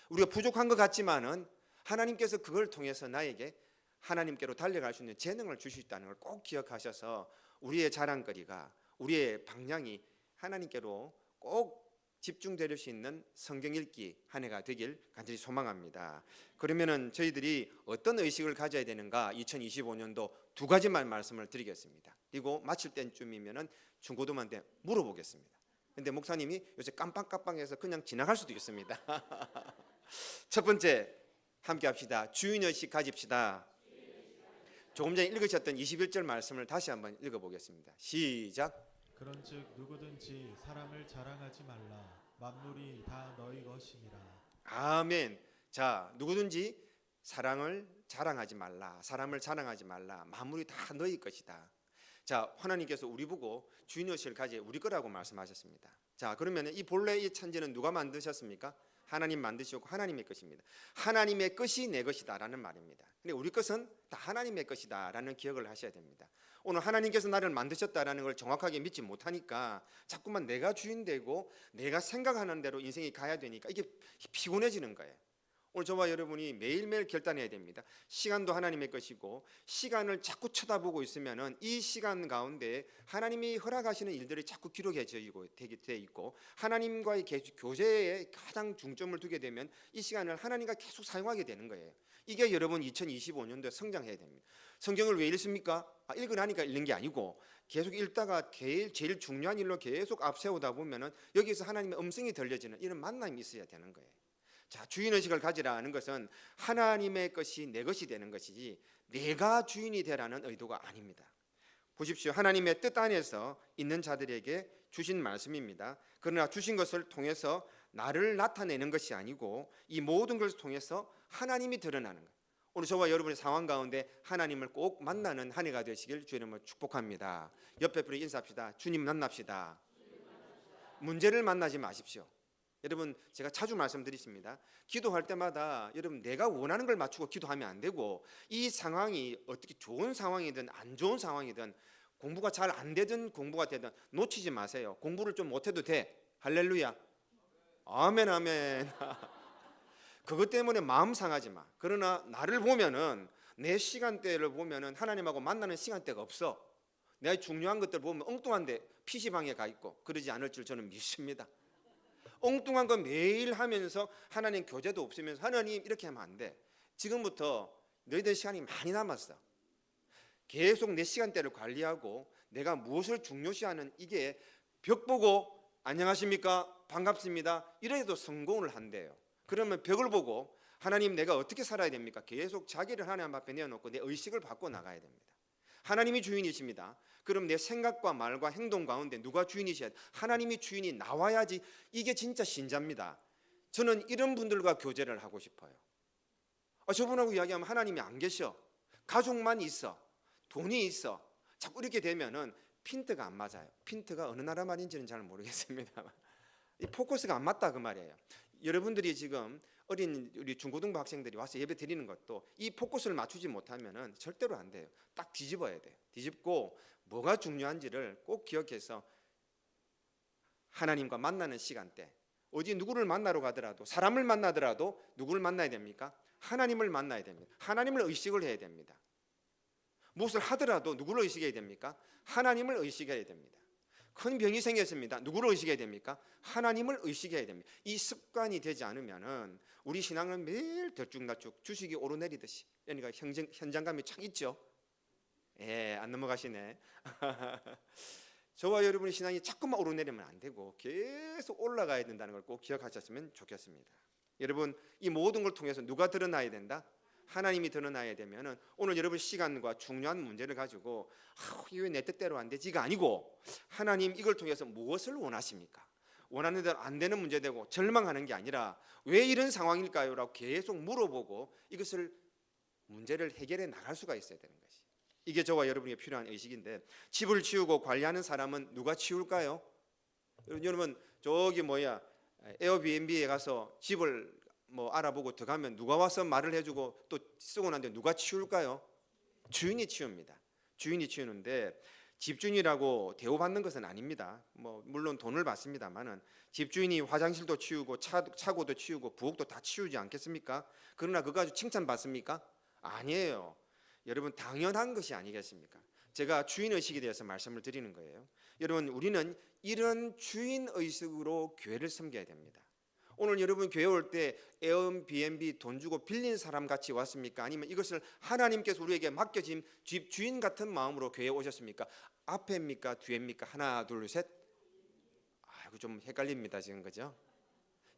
우리가 부족한 것 같지만은 하나님께서 그걸 통해서 나에게 하나님께로 달려갈 수 있는 재능을 주실 수 있다는 걸 꼭 기억하셔서 우리의 자랑거리가 우리의 방향이 하나님께로 꼭 집중될 수 있는 성경 읽기 한 해가 되길 간절히 소망합니다. 그러면은 저희들이 어떤 의식을 가져야 되는가 2025년도 두 가지만 말씀을 드리겠습니다. 그리고 마칠 때쯤이면은 중고등부한테 물어보겠습니다. 근데 목사님이 요새 깜빵깜빵해서 그냥 지나갈 수도 있습니다. 첫 번째 함께 합시다. 주인의식 가집시다. 조금 전에 읽으셨던 21절 말씀을 다시 한번 읽어보겠습니다. 시작. 그런즉 누구든지 사람을 자랑하지 말라. 만물이 다 너희 것이니라. 아멘. 자, 누구든지 사랑을 자랑하지 말라. 사람을 자랑하지 말라. 만물이 다 너희 것이다. 자, 하나님께서 우리 보고 주인의식을 가져 우리 거라고 말씀하셨습니다. 자, 그러면 이 본래 이 천지는 누가 만드셨습니까? 하나님 만드시고 하나님의 것입니다. 하나님의 것이 내 것이다라는 말입니다. 근데 우리 것은 다 하나님의 것이다라는 기억을 하셔야 됩니다. 오늘 하나님께서 나를 만드셨다라는 걸 정확하게 믿지 못하니까 자꾸만 내가 주인 되고 내가 생각하는 대로 인생이 가야 되니까 이게 피곤해지는 거예요. 오늘 저와 여러분이 매일매일 결단해야 됩니다. 시간도 하나님의 것이고 시간을 자꾸 쳐다보고 있으면은 이 시간 가운데 하나님이 허락하시는 일들이 자꾸 기록해져 있고 하나님과의 교제에 가장 중점을 두게 되면 이 시간을 하나님과 계속 사용하게 되는 거예요. 이게 여러분 2025년도에 성장해야 됩니다. 성경을 왜 읽습니까? 읽으라니까 읽는 게 아니고 계속 읽다가 제일 중요한 일로 계속 앞세우다 보면은 여기서 하나님의 음성이 들려지는 이런 만남이 있어야 되는 거예요. 자, 주인의식을 가지라는 것은 하나님의 것이 내 것이 되는 것이지 내가 주인이 되라는 의도가 아닙니다. 보십시오. 하나님의 뜻 안에서 있는 자들에게 주신 말씀입니다. 그러나 주신 것을 통해서 나를 나타내는 것이 아니고 이 모든 것을 통해서 하나님이 드러나는 것. 오늘 저와 여러분의 상황 가운데 하나님을 꼭 만나는 한 해가 되시길 주의 이름으로 축복합니다. 옆에 분이 인사합시다. 주님 만납시다. 문제를 만나지 마십시오. 여러분 제가 자주 말씀드리십니다. 기도할 때마다 여러분 내가 원하는 걸 맞추고 기도하면 안 되고 이 상황이 어떻게 좋은 상황이든 안 좋은 상황이든 공부가 잘 안 되든 공부가 되든 놓치지 마세요. 공부를 좀 못해도 돼. 할렐루야. 아멘 아멘. 그것 때문에 마음 상하지 마. 그러나 나를 보면은 내 시간대를 보면은 하나님하고 만나는 시간대가 없어. 내가 중요한 것들 보면 엉뚱한데 PC방에 가 있고 그러지 않을 줄 저는 믿습니다. 엉뚱한 거 매일 하면서 하나님 교제도 없으면서 하나님 이렇게 하면 안 돼. 지금부터 너희들 시간이 많이 남았어. 계속 내 시간대를 관리하고 내가 무엇을 중요시하는 이게 벽 보고 안녕하십니까 반갑습니다 이래도 성공을 한대요. 그러면 벽을 보고 하나님 내가 어떻게 살아야 됩니까? 계속 자기를 하나님 앞에 내어놓고 내 의식을 바꿔 나가야 됩니다. 하나님이 주인이십니다. 그럼 내 생각과 말과 행동 가운데 누가 주인이셔야 돼? 하나님이 주인이 나와야지. 이게 진짜 신자입니다. 저는 이런 분들과 교제를 하고 싶어요. 저분하고 이야기하면 하나님이 안 계셔. 가족만 있어. 돈이 있어. 자꾸 이렇게 되면은 핀트가 안 맞아요. 핀트가 어느 나라 말인지는 잘 모르겠습니다. 이 포커스가 안 맞다 그 말이에요. 여러분들이 지금 어린 우리 중고등부 학생들이 와서 예배 드리는 것도 이 포커스를 맞추지 못하면은 절대로 안 돼요. 딱 뒤집어야 돼요. 뒤집고 뭐가 중요한지를 꼭 기억해서 하나님과 만나는 시간대, 어디 누구를 만나러 가더라도 사람을 만나더라도 누구를 만나야 됩니까? 하나님을 만나야 됩니다. 하나님을 의식을 해야 됩니다. 무엇을 하더라도 누구를 의식해야 됩니까? 하나님을 의식해야 됩니다. 큰 병이 생겼습니다. 누구를 의식해야 됩니까? 하나님을 의식해야 됩니다. 이 습관이 되지 않으면은 우리 신앙은 매일 들쭉날쭉 주식이 오르내리듯이, 그러니까 현장감이 참 있죠. 안 넘어가시네. 저와 여러분의 신앙이 자꾸만 오르내리면 안 되고 계속 올라가야 된다는 걸 꼭 기억하셨으면 좋겠습니다. 여러분, 이 모든 걸 통해서 누가 드러나야 된다? 하나님이 드러나야 되면은 오늘 여러분 시간과 중요한 문제를 가지고 이게 왜 내 뜻대로 안 되지가 아니고 하나님 이걸 통해서 무엇을 원하십니까? 원하는 대로 안 되는 문제되고 절망하는 게 아니라 왜 이런 상황일까요? 라고 계속 물어보고 이것을 문제를 해결해 나갈 수가 있어야 되는 것이, 이게 저와 여러분에게 필요한 의식인데, 집을 치우고 관리하는 사람은 누가 치울까요? 여러분 저기 에어비앤비에 가서 집을 알아보고 들어가면 누가 와서 말을 해주고 또 쓰고 난 뒤에 누가 치울까요? 주인이 치웁니다. 주인이 치우는데 집주인이라고 대우받는 것은 아닙니다. 물론 돈을 받습니다만은 집주인이 화장실도 치우고 차고도 치우고 부엌도 다 치우지 않겠습니까? 그러나 그거 가지고 칭찬받습니까? 아니에요. 여러분 당연한 것이 아니겠습니까? 제가 주인의식에 대해서 말씀을 드리는 거예요. 여러분 우리는 이런 주인의식으로 교회를 섬겨야 됩니다. 오늘 여러분 교회 올 때 에어비앤비 돈 주고 빌린 사람 같이 왔습니까? 아니면 이것을 하나님께서 우리에게 맡겨진 집 주인 같은 마음으로 교회에 오셨습니까? 앞에입니까? 뒤에입니까? 하나 둘 셋. 아이고 좀 헷갈립니다 지금, 그죠?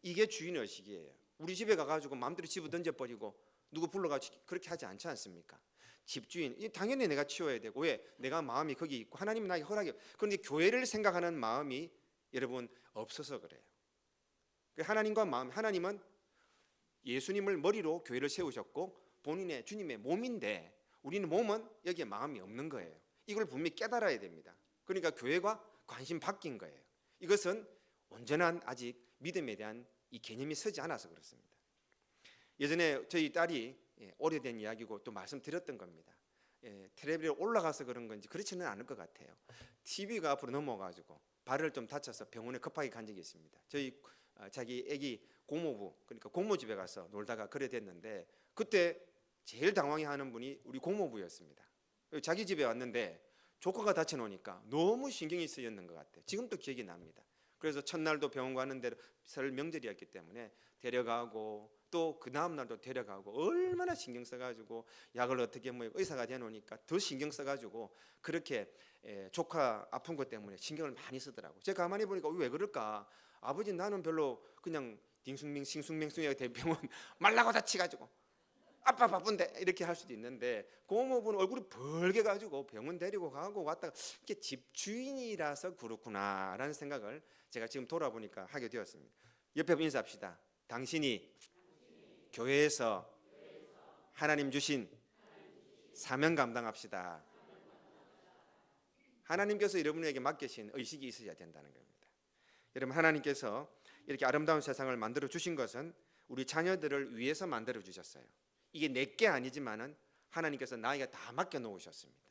이게 주인의식이에요. 우리 집에 가가지고 마음대로 집어 던져버리고 누구 불러가지고 그렇게 하지 않지 않습니까? 집주인, 당연히 내가 치워야 되고, 왜? 내가 마음이 거기 있고 하나님이 나에게 허락해. 그런데 교회를 생각하는 마음이 여러분 없어서 그래요. 하나님과 마음, 하나님은 예수님을 머리로 교회를 세우셨고 본인의 주님의 몸인데 우리는 몸은 여기에 마음이 없는 거예요. 이걸 분명히 깨달아야 됩니다. 그러니까 교회가 관심 바뀐 거예요. 이것은 온전한 아직 믿음에 대한 이 개념이 서지 않아서 그렇습니다. 예전에 저희 딸이 오래된 이야기고 또 말씀드렸던 겁니다. 텔레비에 올라가서 그런 건지 그렇지는 않을 것 같아요. TV가 앞으로 넘어가지고 발을 좀 다쳐서 병원에 급하게 간 적이 있습니다. 저희 자기 아기 고모부, 그러니까 고모 집에 가서 놀다가 그래 됐는데 그때 제일 당황해하는 분이 우리 고모부였습니다. 자기 집에 왔는데 조카가 다쳐놓으니까 너무 신경이 쓰였는 것 같아요. 지금도 기억이 납니다. 그래서 첫날도 병원 가는데 설 명절이었기 때문에 데려가고 또 그 다음 날도 데려가고 얼마나 신경 써가지고 약을 어떻게 의사가 되놓으니까 더 신경 써가지고 그렇게 조카 아픈 것 때문에 신경을 많이 쓰더라고. 제가 가만히 보니까 왜 그럴까? 아버지 나는 별로 그냥 딩숭맹 싱숭맹숭하게 병원 말라고 다치가지고 아빠 바쁜데 이렇게 할 수도 있는데 고모부는 얼굴이 벌게가지고 병원 데리고 가고 왔다가 이게 집주인이라서 그렇구나라는 생각을 제가 지금 돌아보니까 하게 되었습니다. 옆에 인사합시다. 당신이 교회에서 하나님 주신 사명 감당합시다. 하나님께서 여러분에게 맡기신 의식이 있어야 된다는 겁니다. 여러분 하나님께서 이렇게 아름다운 세상을 만들어 주신 것은 우리 자녀들을 위해서 만들어 주셨어요. 이게 내게 아니지만은 하나님께서 나에게 다 맡겨 놓으셨습니다.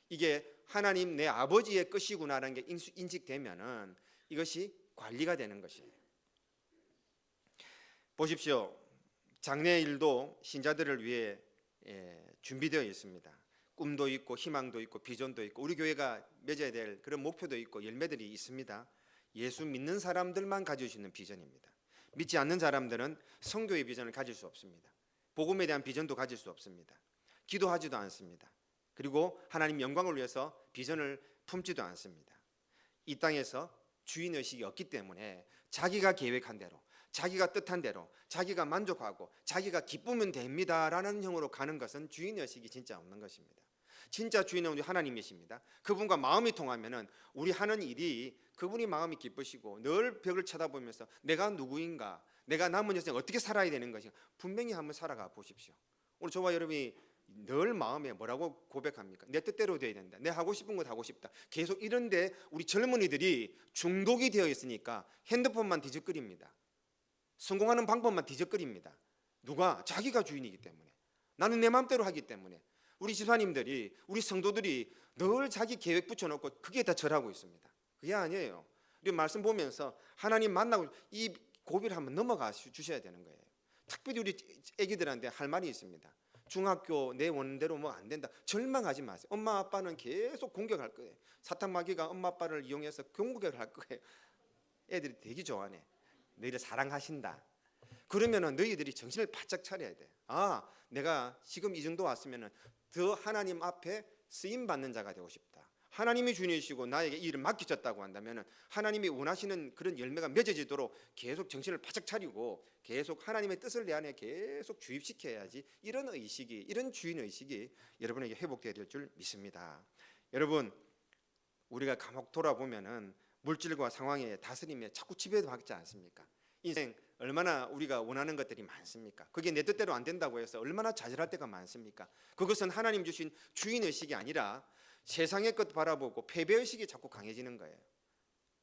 이게 하나님 내 아버지의 것이구나라는 게 인식되면은 이것이 관리가 되는 것이에요. 보십시오. 장래일도 신자들을 위해 준비되어 있습니다. 꿈도 있고 희망도 있고 비전도 있고 우리 교회가 맺어야 될 그런 목표도 있고 열매들이 있습니다. 예수 믿는 사람들만 가질 수 있는 비전입니다. 믿지 않는 사람들은 성교의 비전을 가질 수 없습니다. 복음에 대한 비전도 가질 수 없습니다. 기도하지도 않습니다. 그리고 하나님 영광을 위해서 비전을 품지도 않습니다. 이 땅에서 주인의식이 없기 때문에 자기가 계획한 대로, 자기가 뜻한 대로, 자기가 만족하고 자기가 기쁘면 됩니다라는 형으로 가는 것은 주인의식이 진짜 없는 것입니다. 진짜 주인은 우리 하나님이십니다. 그분과 마음이 통하면은 우리 하는 일이 그분이 마음이 기쁘시고 늘 벽을 쳐다보면서 내가 누구인가, 내가 남은 여생 어떻게 살아야 되는 것인가 분명히 한번 살아가 보십시오. 오늘 저와 여러분이 늘 마음에 뭐라고 고백합니까? 내 뜻대로 돼야 된다. 내 하고 싶은 것 하고 싶다. 계속 이런데 우리 젊은이들이 중독이 되어 있으니까 핸드폰만 뒤적거립니다. 성공하는 방법만 뒤적거립니다. 누가? 자기가 주인이기 때문에. 나는 내 마음대로 하기 때문에. 우리 집사님들이, 우리 성도들이 늘 자기 계획 붙여놓고 그게 다 절하고 있습니다. 그게 아니에요. 우리 말씀 보면서 하나님 만나고 이 고비를 한번 넘어가 주셔야 되는 거예요. 특별히 우리 애기들한테 할 말이 있습니다. 중학교 내 원대로 뭐 안 된다. 절망하지 마세요. 엄마 아빠는 계속 공격할 거예요. 사탄 마귀가 엄마 아빠를 이용해서 공격을 할 거예요. 애들이 되게 좋아하네. 너희를 사랑하신다. 그러면은 너희들이 정신을 바짝 차려야 돼. 아, 내가 지금 이 정도 왔으면은 더 하나님 앞에 쓰임 받는 자가 되고 싶다. 하나님이 주인이시고 나에게 이 일을 맡기셨다고 한다면은 하나님이 원하시는 그런 열매가 맺어지도록 계속 정신을 바짝 차리고 계속 하나님의 뜻을 내 안에 계속 주입시켜야지. 이런 의식이, 이런 주인 의식이 여러분에게 회복되어야 될 줄 믿습니다. 여러분, 우리가 감옥 돌아보면은 물질과 상황의 다스림에 자꾸 지배받지 않습니까? 인생 얼마나 우리가 원하는 것들이 많습니까? 그게 내 뜻대로 안 된다고 해서 얼마나 좌절할 때가 많습니까? 그것은 하나님 주신 주인의식이 아니라 세상의 것 바라보고 패배의식이 자꾸 강해지는 거예요.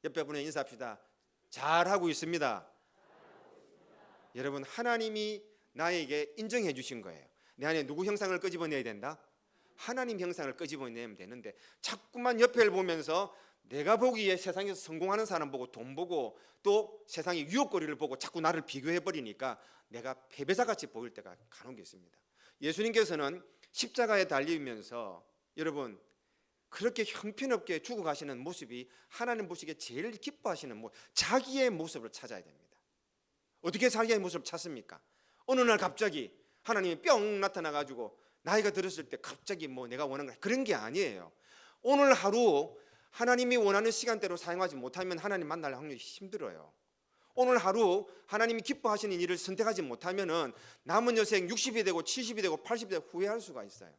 옆에 분에 인사합시다. 잘하고 있습니다. 여러분, 하나님이 나에게 인정해 주신 거예요. 내 안에 누구 형상을 끄집어내야 된다? 하나님 형상을 끄집어내면 되는데 자꾸만 옆을 보면서 내가 보기에 세상에서 성공하는 사람 보고 돈 보고 또 세상의 유혹거리를 보고 자꾸 나를 비교해 버리니까 내가 패배자같이 보일 때가 간혹 있습니다. 예수님께서는 십자가에 달리면서 여러분 그렇게 형편없게 죽어가시는 모습이 하나님 보시기에 제일 기뻐하시는 모습, 자기의 모습을 찾아야 됩니다. 어떻게 자기의 모습을 찾습니까? 어느 날 갑자기 하나님이 뿅 나타나가지고 나이가 들었을 때 갑자기 뭐 내가 원하는 거 그런 게 아니에요. 오늘 하루 하나님이 원하는 시간대로 사용하지 못하면 하나님 만날 확률이 힘들어요. 오늘 하루 하나님이 기뻐하시는 일을 선택하지 못하면 남은 여생 60이 되고 70이 되고 80이 되고 후회할 수가 있어요.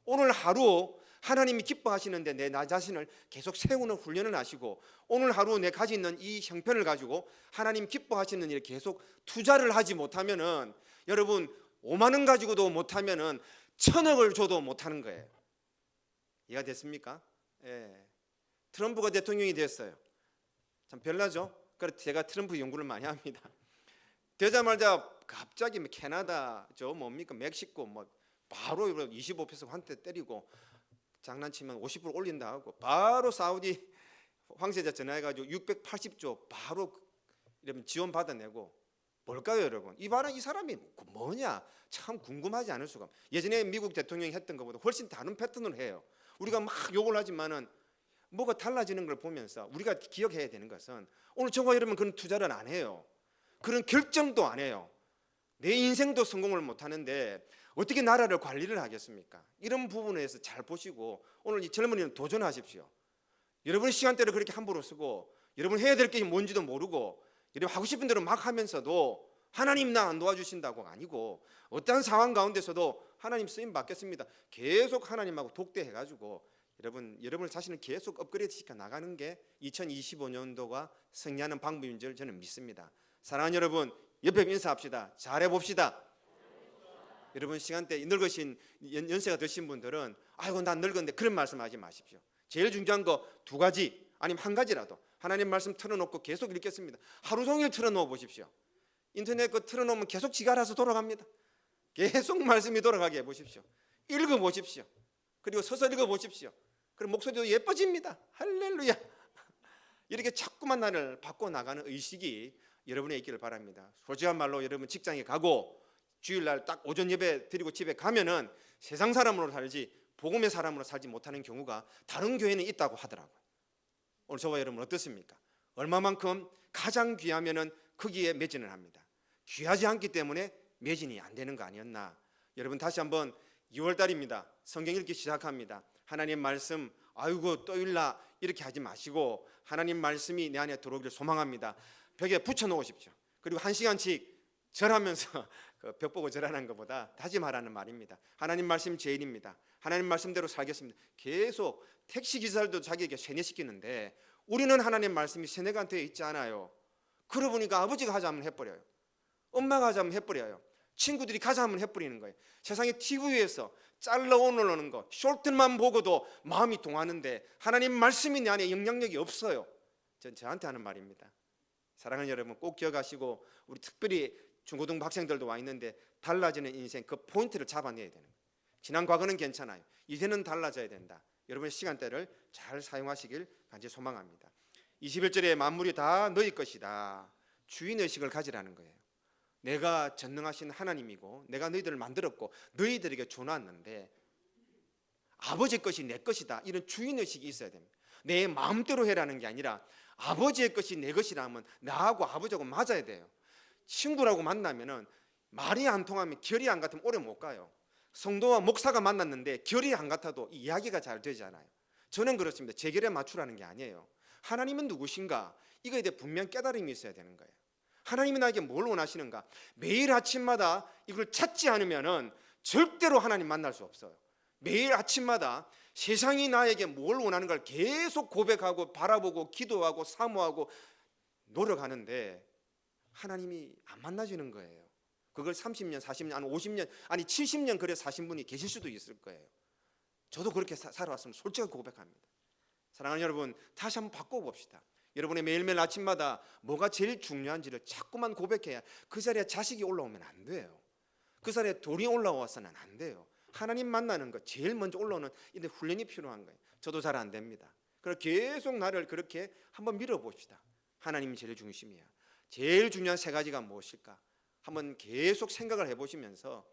오늘 하루 하나님이 기뻐하시는데 내 나 자신을 계속 세우는 훈련을 하시고 오늘 하루 내 가지고 있는 이 형편을 가지고 하나님 기뻐하시는 일에 계속 투자를 하지 못하면은 여러분 5만 원 가지고도 못하면은 1000억을 줘도 못하는 거예요. 이해가 됐습니까? 예. 트럼프가 대통령이 됐어요. 참 별나죠? 그래서 제가 트럼프 연구를 많이 합니다. 되자마자 갑자기 캐나다 저 뭡니까 멕시코 뭐 바로 25% 환대 때리고 장난치면 50% 올린다 하고 바로 사우디 황세자 전화해가지고 680조 바로 이러면 지원 받아내고 뭘까요, 여러분? 이 사람이 뭐냐? 참 궁금하지 않을 수가. 예전에 미국 대통령이 했던 것보다 훨씬 다른 패턴으로 해요. 우리가 막 욕을 하지만은 뭐가 달라지는 걸 보면서 우리가 기억해야 되는 것은 오늘 저와 여러분 그런 투자를 안 해요. 그런 결정도 안 해요. 내 인생도 성공을 못 하는데 어떻게 나라를 관리를 하겠습니까? 이런 부분에서 잘 보시고 오늘 이 젊은이는 도전하십시오. 여러분의 시간대를 그렇게 함부로 쓰고 여러분 해야 될 게 뭔지도 모르고 여러분 하고 싶은 대로 막 하면서도 하나님 나 안 도와주신다고가 아니고 어떠한 상황 가운데서도 하나님 쓰임 받겠습니다. 계속 하나님하고 독대해가지고 여러분 자신을 계속 업그레이드 시켜 나가는 게 2025년도가 승리하는 방법인 줄 저는 믿습니다. 사랑하는 여러분, 옆에 인사합시다. 잘해봅시다. 여러분 시간대 늙으신 연세가 드신 분들은 아이고 난 늙었는데 그런 말씀하지 마십시오. 제일 중요한 거 두 가지 아니면 한 가지라도 하나님 말씀 틀어놓고 계속 읽겠습니다. 하루 종일 틀어놓아 보십시오. 인터넷 거 틀어놓으면 계속 지가 알아서 돌아갑니다. 계속 말씀이 돌아가게 해보십시오. 읽어보십시오. 그리고 서서 읽어보십시오. 그럼 목소리도 예뻐집니다. 할렐루야. 이렇게 자꾸만 나를 바꿔나가는 의식이 여러분의 있기를 바랍니다. 솔직한 말로 여러분 직장에 가고 주일날 딱 오전 예배 드리고 집에 가면은 세상 사람으로 살지 복음의 사람으로 살지 못하는 경우가 다른 교회는 있다고 하더라고요. 오늘 저와 여러분 어떻습니까? 얼마만큼 가장 귀하면은 거기에 매진을 합니다. 귀하지 않기 때문에 매진이 안 되는 거 아니었나? 여러분 다시 한번 2월달입니다. 성경 읽기 시작합니다. 하나님 말씀 아이고 또 읽나 이렇게 하지 마시고 하나님 말씀이 내 안에 들어오기를 소망합니다. 벽에 붙여놓으십시오. 그리고 1시간씩 절하면서 그 벽 보고 절하는 것보다 다짐하라는 말입니다. 하나님 말씀 제일입니다. 하나님 말씀대로 살겠습니다. 계속 택시기사들도 자기에게 세뇌시키는데 우리는 하나님 말씀이 세뇌가 안 되어 있지 않아요. 그러고 보니까 아버지가 하자 하면 해버려요. 엄마가 하자 하면 해버려요. 친구들이 가자 하면 해버리는 거예요. 세상에 TV에서 잘라 올라오는 거 쇼트만 보고도 마음이 동하는데 하나님 말씀이 내 안에 영향력이 없어요. 전 저한테 하는 말입니다. 사랑하는 여러분 꼭 기억하시고 우리 특별히 중고등부 학생들도 와 있는데 달라지는 인생 그 포인트를 잡아내야 되는 거예요. 지난 과거는 괜찮아요. 이제는 달라져야 된다. 여러분의 시간대를 잘 사용하시길 간절히 소망합니다. 21절에 만물이 다 너희 것이다. 주인의식을 가지라는 거예요. 내가 전능하신 하나님이고 내가 너희들을 만들었고 너희들에게 줘놨는데 아버지 것이 내 것이다. 이런 주인의식이 있어야 됩니다. 내 마음대로 해라는 게 아니라 아버지의 것이 내 것이라면 나하고 아버지하고 맞아야 돼요. 친구라고 만나면은 말이 안 통하면 결이 안 같으면 오래 못 가요. 성도와 목사가 만났는데 결이 안 같아도 이야기가 잘 되잖아요. 저는 그렇습니다. 제 결에 맞추라는 게 아니에요. 하나님은 누구신가? 이거에 대해 분명 깨달음이 있어야 되는 거예요. 하나님이 나에게 뭘 원하시는가? 매일 아침마다 이걸 찾지 않으면은 절대로 하나님 만날 수 없어요. 매일 아침마다 세상이 나에게 뭘 원하는가를 계속 고백하고 바라보고 기도하고 사모하고 노력하는데 하나님이 안 만나지는 거예요. 그걸 30년, 40년, 아니 50년, 아니 70년 그래 사신 분이 계실 수도 있을 거예요. 저도 그렇게 살아왔으면 솔직하게 고백합니다. 사랑하는 여러분, 다시 한번 바꿔봅시다. 여러분의 매일매일 아침마다 뭐가 제일 중요한지를 자꾸만 고백해야 그 자리에 자식이 올라오면 안 돼요. 그 자리에 돌이 올라와서는 안 돼요. 하나님 만나는 것 제일 먼저 올라오는 이데 훈련이 필요한 거예요. 저도 잘 안 됩니다. 그래서 계속 나를 그렇게 한번 밀어봅시다. 하나님이 제일 중심이야. 제일 중요한 세 가지가 무엇일까? 한번 계속 생각을 해보시면서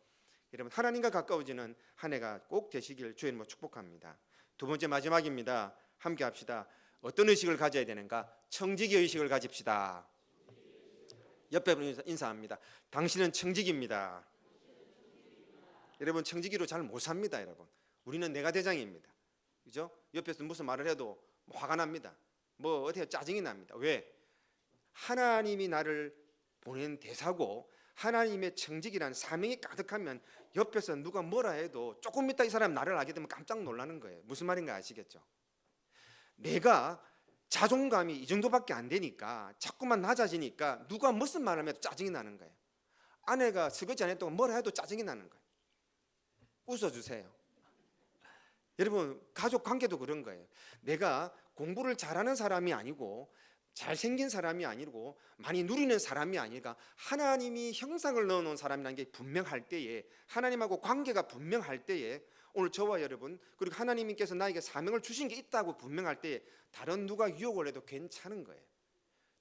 여러분 하나님과 가까워지는 한 해가 꼭 되시길 주의 이름으로 축복합니다. 두 번째 마지막입니다. 함께 합시다. 어떤 의식을 가져야 되는가? 청지기 의식을 가집시다. 옆에 분 인사합니다. 당신은 청지기입니다. 여러분 청지기로 잘 못 삽니다. 여러분 우리는 내가 대장입니다. 그죠? 옆에서 무슨 말을 해도 화가 납니다. 뭐 어떻게 짜증이 납니다. 왜? 하나님이 나를 보낸 대사고 하나님의 청직이라는 사명이 가득하면 옆에서 누가 뭐라 해도 조금 있다 이 사람 나를 알게 되면 깜짝 놀라는 거예요. 무슨 말인가 아시겠죠? 내가 자존감이 이 정도밖에 안 되니까 자꾸만 낮아지니까 누가 무슨 말을 해도 짜증이 나는 거예요. 아내가 설거지 안 했다고 뭐라 해도 짜증이 나는 거예요. 웃어주세요. 여러분 가족 관계도 그런 거예요. 내가 공부를 잘하는 사람이 아니고 잘생긴 사람이 아니고 많이 누리는 사람이 아니라 하나님이 형상을 넣어놓은 사람이라는 게 분명할 때에 하나님하고 관계가 분명할 때에 오늘 저와 여러분 그리고 하나님께서 나에게 사명을 주신 게 있다고 분명할 때에 다른 누가 유혹을 해도 괜찮은 거예요.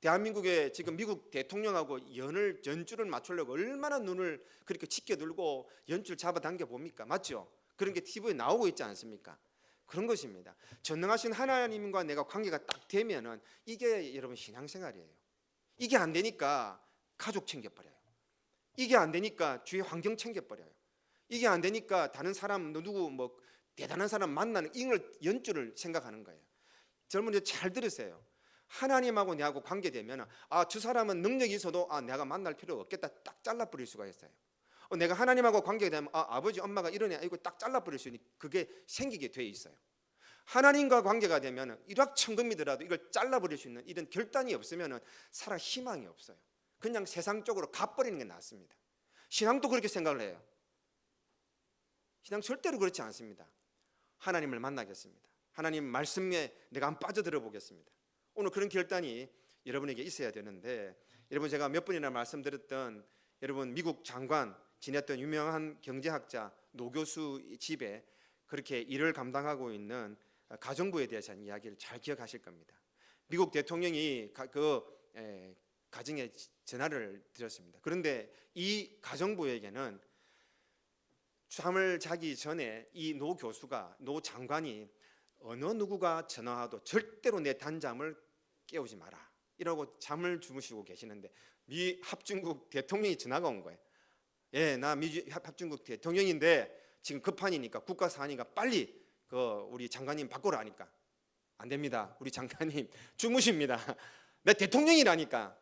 대한민국에 지금 미국 대통령하고 연줄을 맞추려고 얼마나 눈을 그렇게 짙게 들고 연줄 잡아당겨 봅니까? 맞죠? 그런 게 TV에 나오고 있지 않습니까? 그런 것입니다. 전능하신 하나님과 내가 관계가 딱 되면은 이게 여러분 신앙생활이에요. 이게 안 되니까 가족 챙겨버려요. 이게 안 되니까 주위 환경 챙겨버려요. 이게 안 되니까 다른 사람 누구 뭐 대단한 사람 만나는 이걸 연줄을 생각하는 거예요. 젊은이들 잘 들으세요. 하나님하고 내하고 관계되면 저 사람은 능력이 있어도 내가 만날 필요가 없겠다 딱 잘라버릴 수가 있어요. 내가 하나님하고 관계가 되면 아버지 엄마가 이러네 이거 딱 잘라버릴 수 있는 그게 생기게 돼 있어요. 하나님과 관계가 되면 일확천금이더라도 이걸 잘라버릴 수 있는 이런 결단이 없으면 살아 희망이 없어요. 그냥 세상적으로 가버리는 게 낫습니다. 신앙도 그렇게 생각을 해요. 신앙 절대로 그렇지 않습니다. 하나님을 만나겠습니다. 하나님 말씀에 내가 한번 빠져들어 보겠습니다. 오늘 그런 결단이 여러분에게 있어야 되는데 여러분 제가 몇 번이나 말씀드렸던 여러분 미국 장관 지냈던 유명한 경제학자 노 교수 집에 그렇게 일을 감당하고 있는 가정부에 대해서 이야기를 잘 기억하실 겁니다. 미국 대통령이 가정에 전화를 드렸습니다. 그런데 이 가정부에게는 잠을 자기 전에 이 노 교수가, 노 장관이 어느 누구가 전화와도 절대로 내 단잠을 깨우지 마라 이러고 잠을 주무시고 계시는데 미 합중국 대통령이 전화가 온 거예요. 예, 나 미 합중국 대통령인데 지금 급한이니까 국가 사안이니까 빨리 우리 장관님 바꾸라 하니까 안 됩니다. 우리 장관님 주무십니다. 내 대통령이라니까.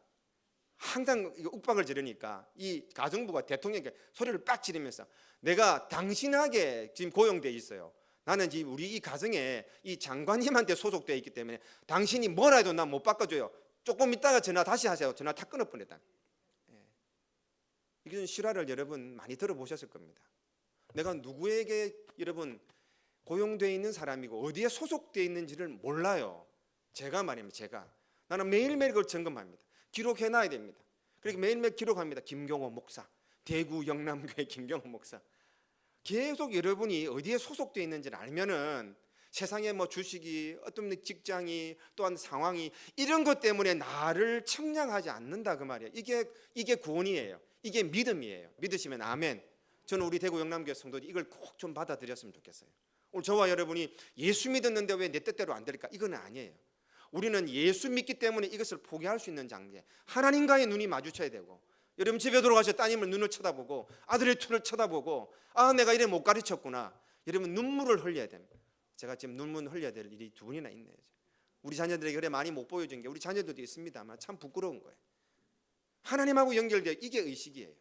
항상 윽박을 지르니까 이 가정부가 대통령에게 소리를 빡 지르면서 내가 당신에게 지금 고용돼 있어요. 나는 지금 우리 이 가정에 이 장관님한테 소속되어 있기 때문에 당신이 뭐라 해도 난 못 바꿔줘요. 조금 있다가 전화 다시 하세요. 전화 다 끊을 뻔했다. 이런 실화를 여러분 많이 들어보셨을 겁니다. 내가 누구에게 여러분 고용되어 있는 사람이고 어디에 소속되어 있는지를 몰라요. 제가 말입니다. 제가 나는 매일매일 그걸 점검합니다. 기록해놔야 됩니다. 그렇게 매일매일 기록합니다. 김경호 목사, 대구 영남교회 김경호 목사. 계속 여러분이 어디에 소속되어 있는지를 알면은 세상에 뭐 주식이 어떤 직장이 또한 상황이 이런 것 때문에 나를 청량하지 않는다 그 말이에요. 이게 구원이에요. 이게 믿음이에요. 믿으시면 아멘. 저는 우리 대구 영남교회 성도들이 이걸 꼭 좀 받아들였으면 좋겠어요. 오늘 저와 여러분이 예수 믿었는데 왜 내 뜻대로 안 될까? 이건 아니에요. 우리는 예수 믿기 때문에 이것을 포기할 수 있는 장제. 하나님과의 눈이 마주쳐야 되고, 여러분 집에 돌아가서 따님을 눈을 쳐다보고 아들의 눈을 쳐다보고 아 내가 이래 못 가르쳤구나. 여러분 눈물을 흘려야 됩니다. 제가 지금 눈물 흘려야 될 일이 두 번이나 있네요. 우리 자녀들에게 그래 많이 못 보여준 게 우리 자녀들도 있습니다만 참 부끄러운 거예요. 하나님하고 연결되어 이게 의식이에요.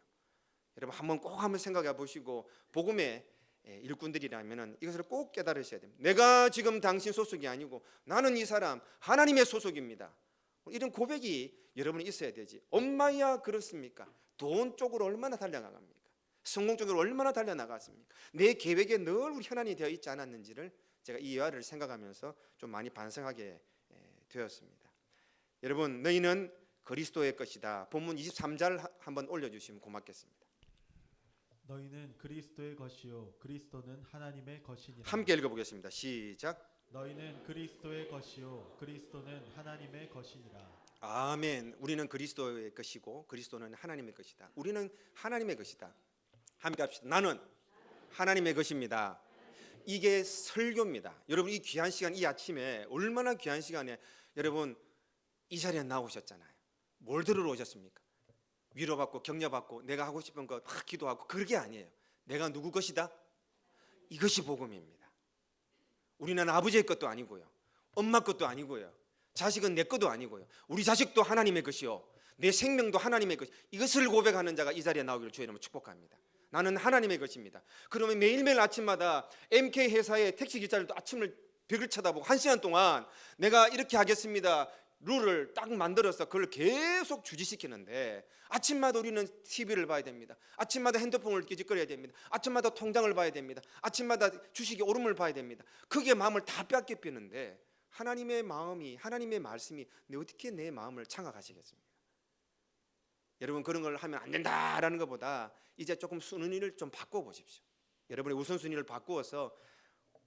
여러분 한번 생각해 보시고 복음의 일꾼들이라면 이것을 꼭 깨달으셔야 됩니다. 내가 지금 당신 소속이 아니고 나는 이 사람 하나님의 소속입니다. 이런 고백이 여러분이 있어야 되지. 엄마야 그렇습니까? 돈 쪽으로 얼마나 달려나갑니까? 성공 쪽으로 얼마나 달려나갔습니까? 내 계획에 늘 우리 현안이 되어 있지 않았는지를 제가 이 이야기를 생각하면서 좀 많이 반성하게 되었습니다. 여러분 너희는 그리스도의 것이다. 본문 23절 한번 올려주시면 고맙겠습니다. 너희는 그리스도의 것이요 그리스도는 하나님의 것이니라. 함께 읽어보겠습니다. 시작. 너희는 그리스도의 것이요 그리스도는 하나님의 것이니라. 아멘. 우리는 그리스도의 것이고 그리스도는 하나님의 것이다. 우리는 하나님의 것이다. 함께 합시다. 나는 하나님의 것입니다. 이게 설교입니다. 여러분 이 귀한 시간, 이 아침에 얼마나 귀한 시간에 여러분 이 자리에 나오셨잖아요. 뭘 들으러 오셨습니까? 위로받고 격려받고 내가 하고 싶은 거 막 기도하고 그게 아니에요. 내가 누구 것이다? 이것이 복음입니다. 우리는 아버지의 것도 아니고요, 엄마 것도 아니고요, 자식은 내 것도 아니고요, 우리 자식도 하나님의 것이요, 내 생명도 하나님의 것. 이것을 고백하는 자가 이 자리에 나오기를 주의 이름으로 축복합니다. 나는 하나님의 것입니다. 그러면 매일매일 아침마다 MK 회사의 택시기사들도 아침을 벽을 쳐다보고 1시간 동안 내가 이렇게 하겠습니다 룰을 딱 만들어서 그걸 계속 주지시키는데 아침마다 우리는 TV를 봐야 됩니다. 아침마다 핸드폰을 끼적거려야 됩니다. 아침마다 통장을 봐야 됩니다. 아침마다 주식의 오름을 봐야 됩니다. 그게 마음을 다 뺏기는데 하나님의 마음이, 하나님의 말씀이 어떻게 내 마음을 장악하시겠습니까? 여러분 그런 걸 하면 안 된다라는 것보다 이제 조금 순위를 좀 바꿔보십시오. 여러분의 우선순위를 바꾸어서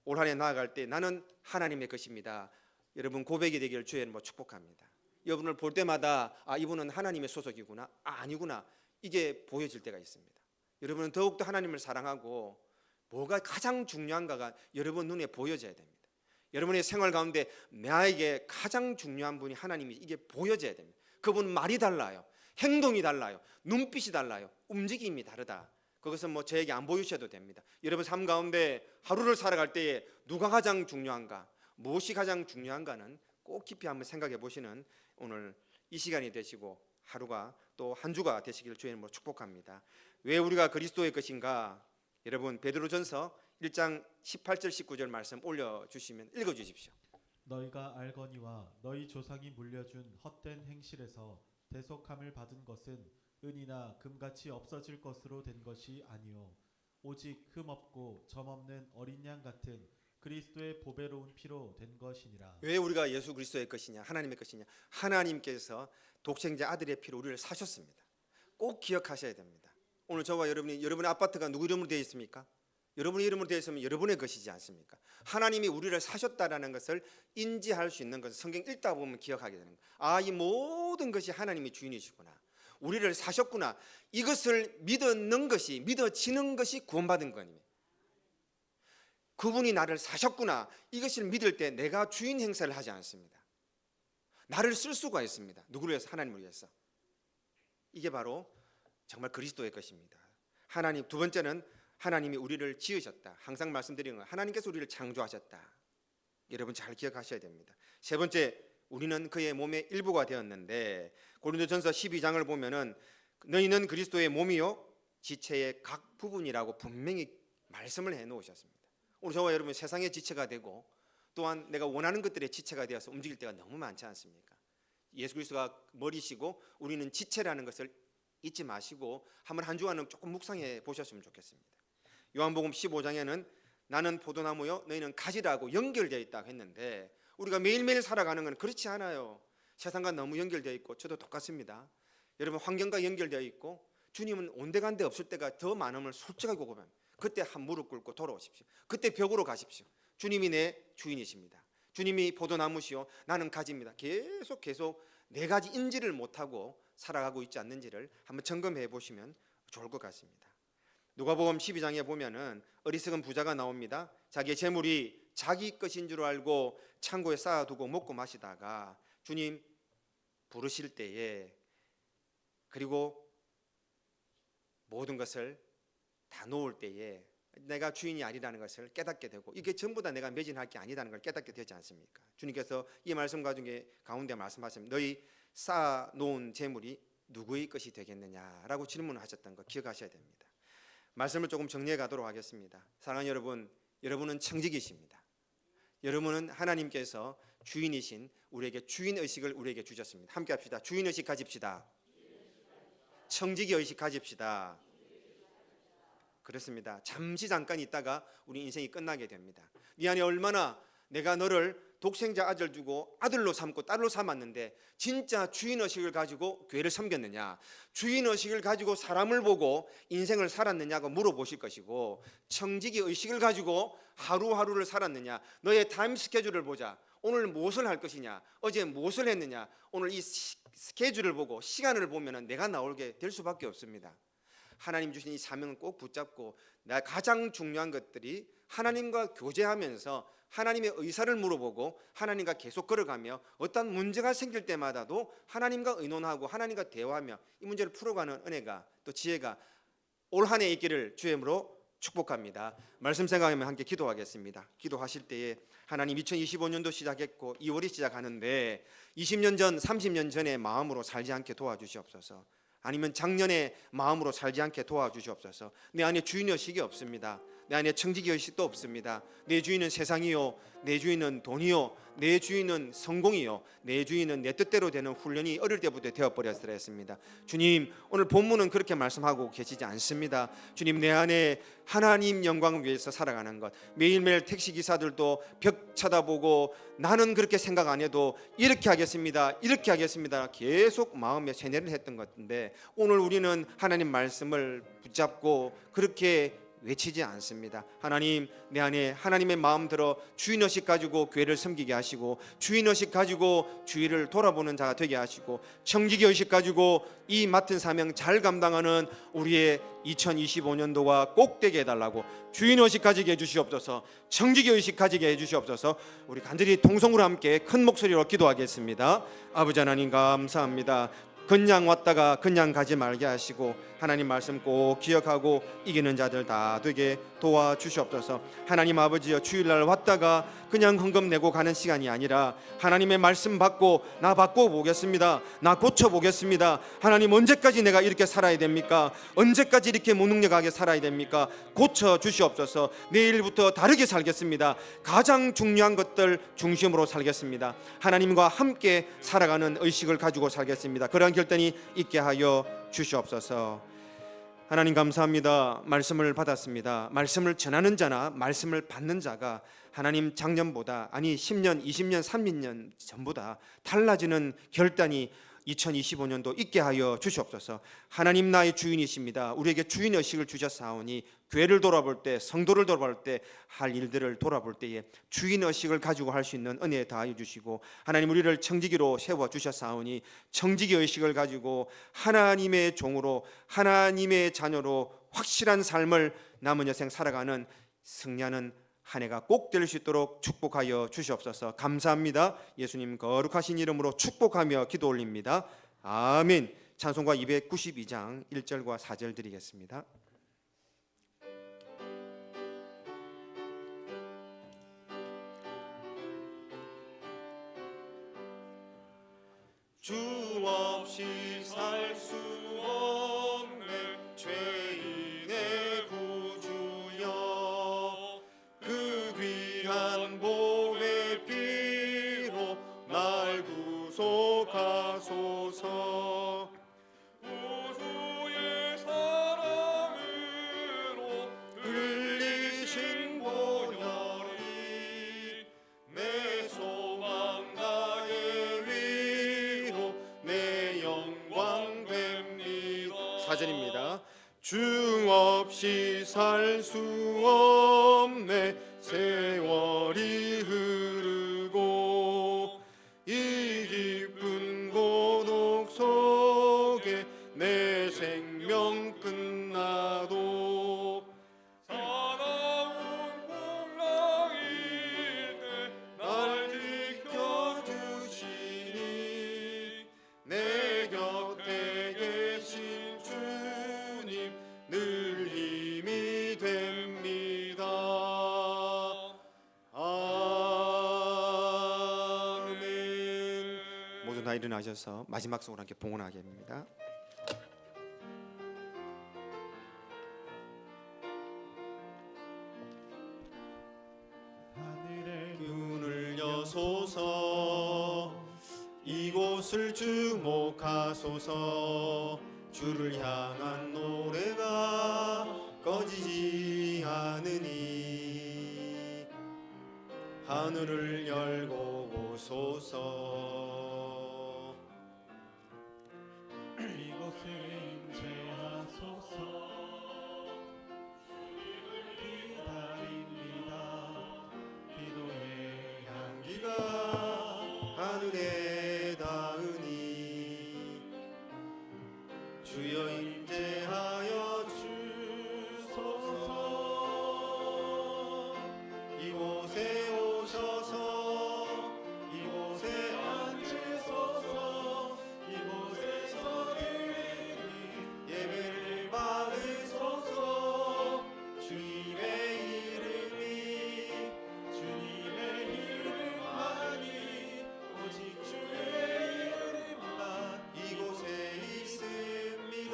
올 한 해 나아갈 때 나는 하나님의 것입니다. 여러분 고백이 되기를 주의 이름으로 축복합니다. 여러분을 볼 때마다 아 이분은 하나님의 소속이구나, 아 아니구나, 이게 보여질 때가 있습니다. 여러분은 더욱더 하나님을 사랑하고 뭐가 가장 중요한가가 여러분 눈에 보여져야 됩니다. 여러분의 생활 가운데 나에게 가장 중요한 분이 하나님이 이게 보여져야 됩니다. 그분 말이 달라요, 행동이 달라요, 눈빛이 달라요, 움직임이 다르다. 그것은 뭐 저에게 안 보이셔도 됩니다. 여러분 삶 가운데 하루를 살아갈 때에 누가 가장 중요한가, 무엇이 가장 중요한가는 꼭 깊이 한번 생각해 보시는 오늘 이 시간이 되시고 하루가 또 한 주가 되시기를 주의 이름으로 축복합니다. 왜 우리가 그리스도의 것인가? 여러분 베드로전서 1장 18절 19절 말씀 올려주시면 읽어주십시오. 너희가 알거니와 너희 조상이 물려준 헛된 행실에서 대속함을 받은 것은 은이나 금같이 없어질 것으로 된 것이 아니요 오직 흠없고 점없는 어린 양 같은 그리스도의 보배로운 피로 된 것이니라. 왜 우리가 예수 그리스도의 것이냐, 하나님의 것이냐? 하나님께서 독생자 아들의 피로 우리를 사셨습니다. 꼭 기억하셔야 됩니다. 오늘 저와 여러분이, 여러분의 아파트가 누구 이름으로 되어 있습니까? 여러분의 이름으로 되어 있으면 여러분의 것이지 않습니까? 하나님이 우리를 사셨다라는 것을 인지할 수 있는 것을 성경 읽다 보면 기억하게 되는 거예요. 이 모든 것이 하나님이 주인이시구나, 우리를 사셨구나, 이것을 믿는 것이, 믿어지는 것이 구원받은 거니, 그분이 나를 사셨구나, 이것을 믿을 때 내가 주인 행세를 하지 않습니다. 나를 쓸 수가 있습니다. 누구를 위해서? 하나님을 위해서. 이게 바로 정말 그리스도의 것입니다. 하나님, 두 번째는 하나님이 우리를 지으셨다. 항상 말씀드리는 건 하나님께서 우리를 창조하셨다. 여러분 잘 기억하셔야 됩니다. 세 번째, 우리는 그의 몸의 일부가 되었는데, 고린도전서 12장을 보면은 너희는 그리스도의 몸이요 지체의 각 부분이라고 분명히 말씀을 해 놓으셨습니다. 오늘 저와 여러분 세상의 지체가 되고, 또한 내가 원하는 것들의 지체가 되어서 움직일 때가 너무 많지 않습니까? 예수 그리스도가 머리시고 우리는 지체라는 것을 잊지 마시고 한번 한 주간은 조금 묵상해 보셨으면 좋겠습니다. 요한복음 15장에는 나는 포도나무요 너희는 가지라고 연결되어 있다고 했는데, 우리가 매일매일 살아가는 건 그렇지 않아요. 세상과 너무 연결되어 있고, 저도 똑같습니다. 여러분 환경과 연결되어 있고, 주님은 온데간데 없을 때가 더 많음을 솔직하게 고백합니다. 그때 한 무릎 꿇고 돌아오십시오. 그때 벽으로 가십시오. 주님이 내 주인이십니다. 주님이 포도나무시요 나는 가지입니다. 계속 네 가지 인지를 못하고 살아가고 있지 않는지를 한번 점검해 보시면 좋을 것 같습니다. 누가복음 12장에 보면은 어리석은 부자가 나옵니다. 자기의 재물이 자기 것인 줄 알고 창고에 쌓아두고 먹고 마시다가 주님 부르실 때에, 그리고 모든 것을 다 놓을 때에 내가 주인이 아니라는 것을 깨닫게 되고, 이게 전부 다 내가 매진할 게 아니라는 걸 깨닫게 되지 않습니까? 주님께서 이 말씀 가운데 말씀하시면 너희 쌓아놓은 재물이 누구의 것이 되겠느냐라고 질문을 하셨던 거 기억하셔야 됩니다. 말씀을 조금 정리해 가도록 하겠습니다. 사랑하는 여러분, 여러분은 청직이십니다. 여러분은 하나님께서 주인이신 우리에게 주인의식을 우리에게 주셨습니다. 함께 합시다. 주인의식 가집시다. 청지기 의식 가집시다. 그렇습니다. 잠깐 있다가 우리 인생이 끝나게 됩니다. 네 안에 얼마나 내가 너를 독생자 아들 주고 아들로 삼고 딸로 삼았는데 진짜 주인의식을 가지고 교회를 섬겼느냐, 주인의식을 가지고 사람을 보고 인생을 살았느냐고 물어보실 것이고, 청지기 의식을 가지고 하루하루를 살았느냐, 너의 타임 스케줄을 보자. 오늘 무엇을 할 것이냐, 어제 무엇을 했느냐, 오늘 이 스케줄을 보고 시간을 보면 내가 나오게 될 수밖에 없습니다. 하나님 주신 이 사명은 꼭 붙잡고, 나 가장 중요한 것들이 하나님과 교제하면서 하나님의 의사를 물어보고 하나님과 계속 걸어가며 어떤 문제가 생길 때마다도 하나님과 의논하고 하나님과 대화하며 이 문제를 풀어가는 은혜가, 또 지혜가 올 한 해 있기를 주의 이름으로 축복합니다. 말씀 생각하면 함께 기도하겠습니다. 기도하실 때에 하나님 2025년도 시작했고 2월이 시작하는데 20년 전, 30년 전의 마음으로 살지 않게 도와주시옵소서. 아니면 작년의 마음으로 살지 않게 도와주시옵소서. 내 안에 주인의식이 없습니다. 내 안에 청지기의식도 없습니다. 내 주인은 세상이요, 내 주인은 돈이요, 내 주인은 성공이요, 내 주인은 내 뜻대로 되는 훈련이 어릴 때부터 되어버렸어야 했습니다. 주님, 오늘 본문은 그렇게 말씀하고 계시지 않습니다. 주님, 내 안에 하나님 영광을 위해서 살아가는 것, 매일매일 택시기사들도 벽 쳐다보고 나는 그렇게 생각 안 해도 이렇게 하겠습니다, 이렇게 하겠습니다 계속 마음에 세뇌를 했던 것 같은데, 오늘 우리는 하나님 말씀을 붙잡고 그렇게 외치지 않습니다. 하나님, 내 안에 하나님의 마음 들어 주인의식 가지고 교회를 섬기게 하시고, 주인의식 가지고 주위를 돌아보는 자가 되게 하시고, 청지기의식 가지고 이 맡은 사명 잘 감당하는 우리의 2025년도가 꼭 되게 해달라고, 주인의식 가지게 해주시옵소서, 청지기의식 가지게 해주시옵소서. 우리 간절히 동성으로 함께 큰 목소리로 기도하겠습니다. 아버지 하나님 감사합니다. 그냥 왔다가 그냥 가지 말게 하시고 하나님 말씀 꼭 기억하고 이기는 자들 다 되게 도와주시옵소서. 하나님 아버지여, 주일날 왔다가 그냥 헌금 내고 가는 시간이 아니라 하나님의 말씀 받고 나 바꿔보겠습니다, 나 고쳐보겠습니다. 하나님, 언제까지 내가 이렇게 살아야 됩니까? 언제까지 이렇게 무능력하게 살아야 됩니까? 고쳐주시옵소서. 내일부터 다르게 살겠습니다. 가장 중요한 것들 중심으로 살겠습니다. 하나님과 함께 살아가는 의식을 가지고 살겠습니다. 그러한 결단이 있게 하여 주시옵소서. 하나님 감사합니다. 말씀을 받았습니다. 말씀을 전하는 자나 말씀을 받는 자가 하나님 작년보다, 아니 10년, 20년, 30년 전보다 달라지는 결단이 2025년도 있게 하여 주시옵소서. 하나님 나의 주인이십니다. 우리에게 주인 의식을 주셨사오니 교회를 돌아볼 때, 성도를 돌아볼 때, 할 일들을 돌아볼 때에 주인 의식을 가지고 할 수 있는 은혜 다하여 주시고, 하나님 우리를 청지기로 세워 주셨사오니 청지기 의식을 가지고 하나님의 종으로, 하나님의 자녀로 확실한 삶을 남은 여생 살아가는 승리하는 한 해가 꼭 될 수 있도록 축복하여 주시옵소서. 감사합니다. 예수님 거룩하신 이름으로 축복하며 기도 올립니다. 아멘. 찬송가 292장 1절과 4절 드리겠습니다. 주 없이 살 수 없네 죄인의 구주여, 그 귀한 보배 피로 날 구속하소서. 구주의 사랑으로 흘리신 보혈이 내 소망 나의 위로 내 영광 됩니다. 4절입니다. 주 없이 살 수 없네 세월이 흐르고 이 깊은 고독 속에 내 생명 끝나도 사나운 풍랑일 때 날 지켜주시니 내 곁에 계신 주님 늘 힘이 됩니다. 아멘. 모두 다 일어나셔서 마지막 속으로 함께 봉헌하게 합니다. 하늘의 눈을 여소서 이곳을 주목하소서. 주를 향한 노래가 꺼지지 않으니 하늘을 열고 보소서. 이곳에 임재하소서. 기다립니다. 기도의 향기가 하늘에 닿으니 주여 임재하여 주소서. 이곳에 오셔서 이곳에 앉으소서. 이곳에서 드리니 예배를 받으소서. 주님의 이름만이 오직 주의 이름만 이곳에 있습니다.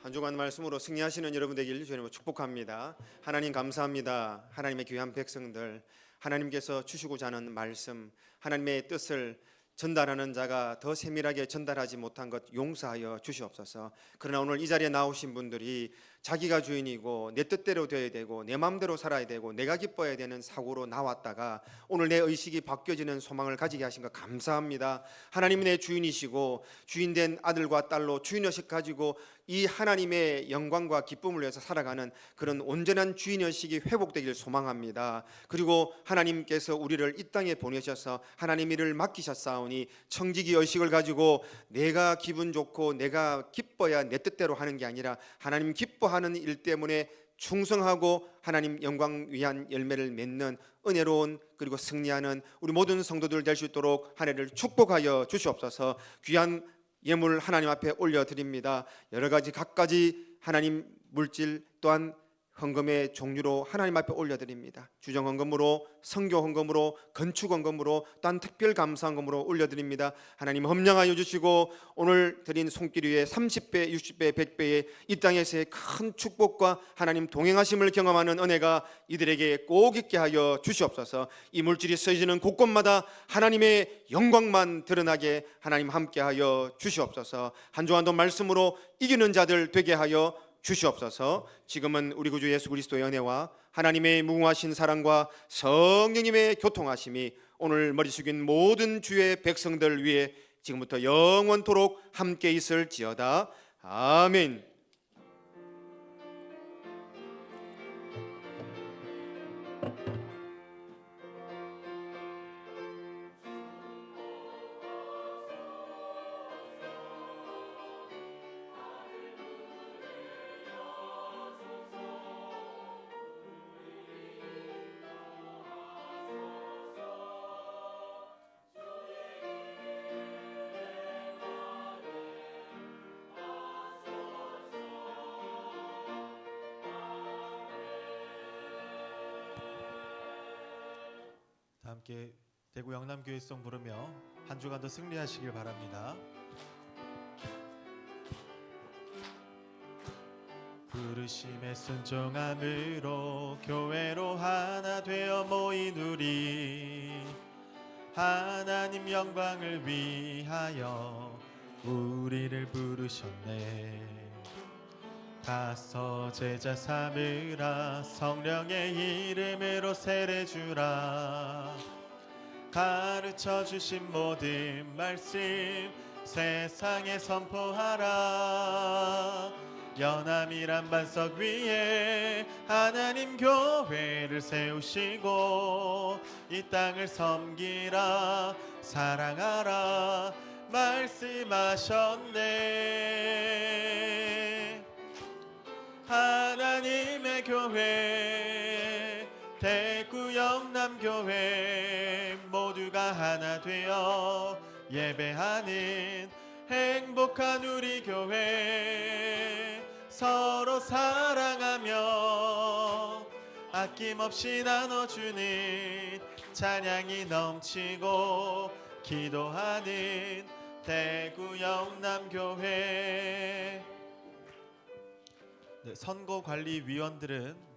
한 주간 말씀으로 승리하시는 여러분 되길 주님으로 축복합니다. 하나님 감사합니다. 하나님의 귀한 백성들, 하나님께서 주시고자 하는 말씀, 하나님의 뜻을 전달하는 자가 더 세밀하게 전달하지 못한 것 용서하여 주시옵소서. 그러나 오늘 이 자리에 나오신 분들이 자기가 주인이고 내 뜻대로 되어야 되고 내 마음대로 살아야 되고 내가 기뻐야 되는 사고로 나왔다가 오늘 내 의식이 바뀌어지는 소망을 가지게 하신 것 감사합니다. 하나님이 내 주인이시고 주인된 아들과 딸로 주인의식 가지고 이 하나님의 영광과 기쁨을 위해서 살아가는 그런 온전한 주인의식이 회복되길 소망합니다. 그리고 하나님께서 우리를 이 땅에 보내셔서 하나님 일을 맡기셨사오니 청지기 의식을 가지고 내가 기분 좋고 내가 기뻐야 내 뜻대로 하는 게 아니라 하나님 기뻐하는 일 때문에 충성하고 하나님 영광 위한 열매를 맺는 은혜로운 그리고 승리하는 우리 모든 성도들 될 수 있도록 한 해를 축복하여 주시옵소서. 귀한 예물 하나님 앞에 올려드립니다. 여러 가지 갖가지 하나님 물질 또한 헌금의 종류로 하나님 앞에 올려드립니다. 주정 헌금으로, 선교 헌금으로, 건축 헌금으로, 또한 특별 감사 헌금으로 올려드립니다. 하나님 협량하여 주시고 오늘 드린 손길 위에 30배, 60배, 100배의 이 땅에서의 큰 축복과 하나님 동행하심을 경험하는 은혜가 이들에게 꼭 있게 하여 주시옵소서. 이 물질이 쓰여지는 곳곳마다 하나님의 영광만 드러나게 하나님 함께하여 주시옵소서. 한 주간도 말씀으로 이기는 자들 되게 하여 주시옵소서. 지금은 우리 구주 예수 그리스도의 은혜와 하나님의 무궁하신 사랑과 성령님의 교통하심이 오늘 머리 숙인 모든 주의 백성들 위에 지금부터 영원토록 함께 있을지어다. 아멘. 다 함께 대구 영남교회송 부르며 한 주간도 승리하시길 바랍니다. 부르심에 순종함으로 교회로 하나 되어 모인 우리, 하나님 영광을 위하여 우리를 부르셨네. 가서 제자 삼으라, 성령의 이름으로 세례주라. 가르쳐 주신 모든 말씀 세상에 선포하라. 연함이란 반석 위에 하나님 교회를 세우시고 이 땅을 섬기라, 사랑하라 말씀하셨네. 하나님의 교회, 대구 영남교회 모두가 하나 되어 예배하는 행복한 우리 교회, 서로 사랑하며 아낌없이 나눠주는 찬양이 넘치고 기도하는 대구 영남교회. 네, 선거관리위원들은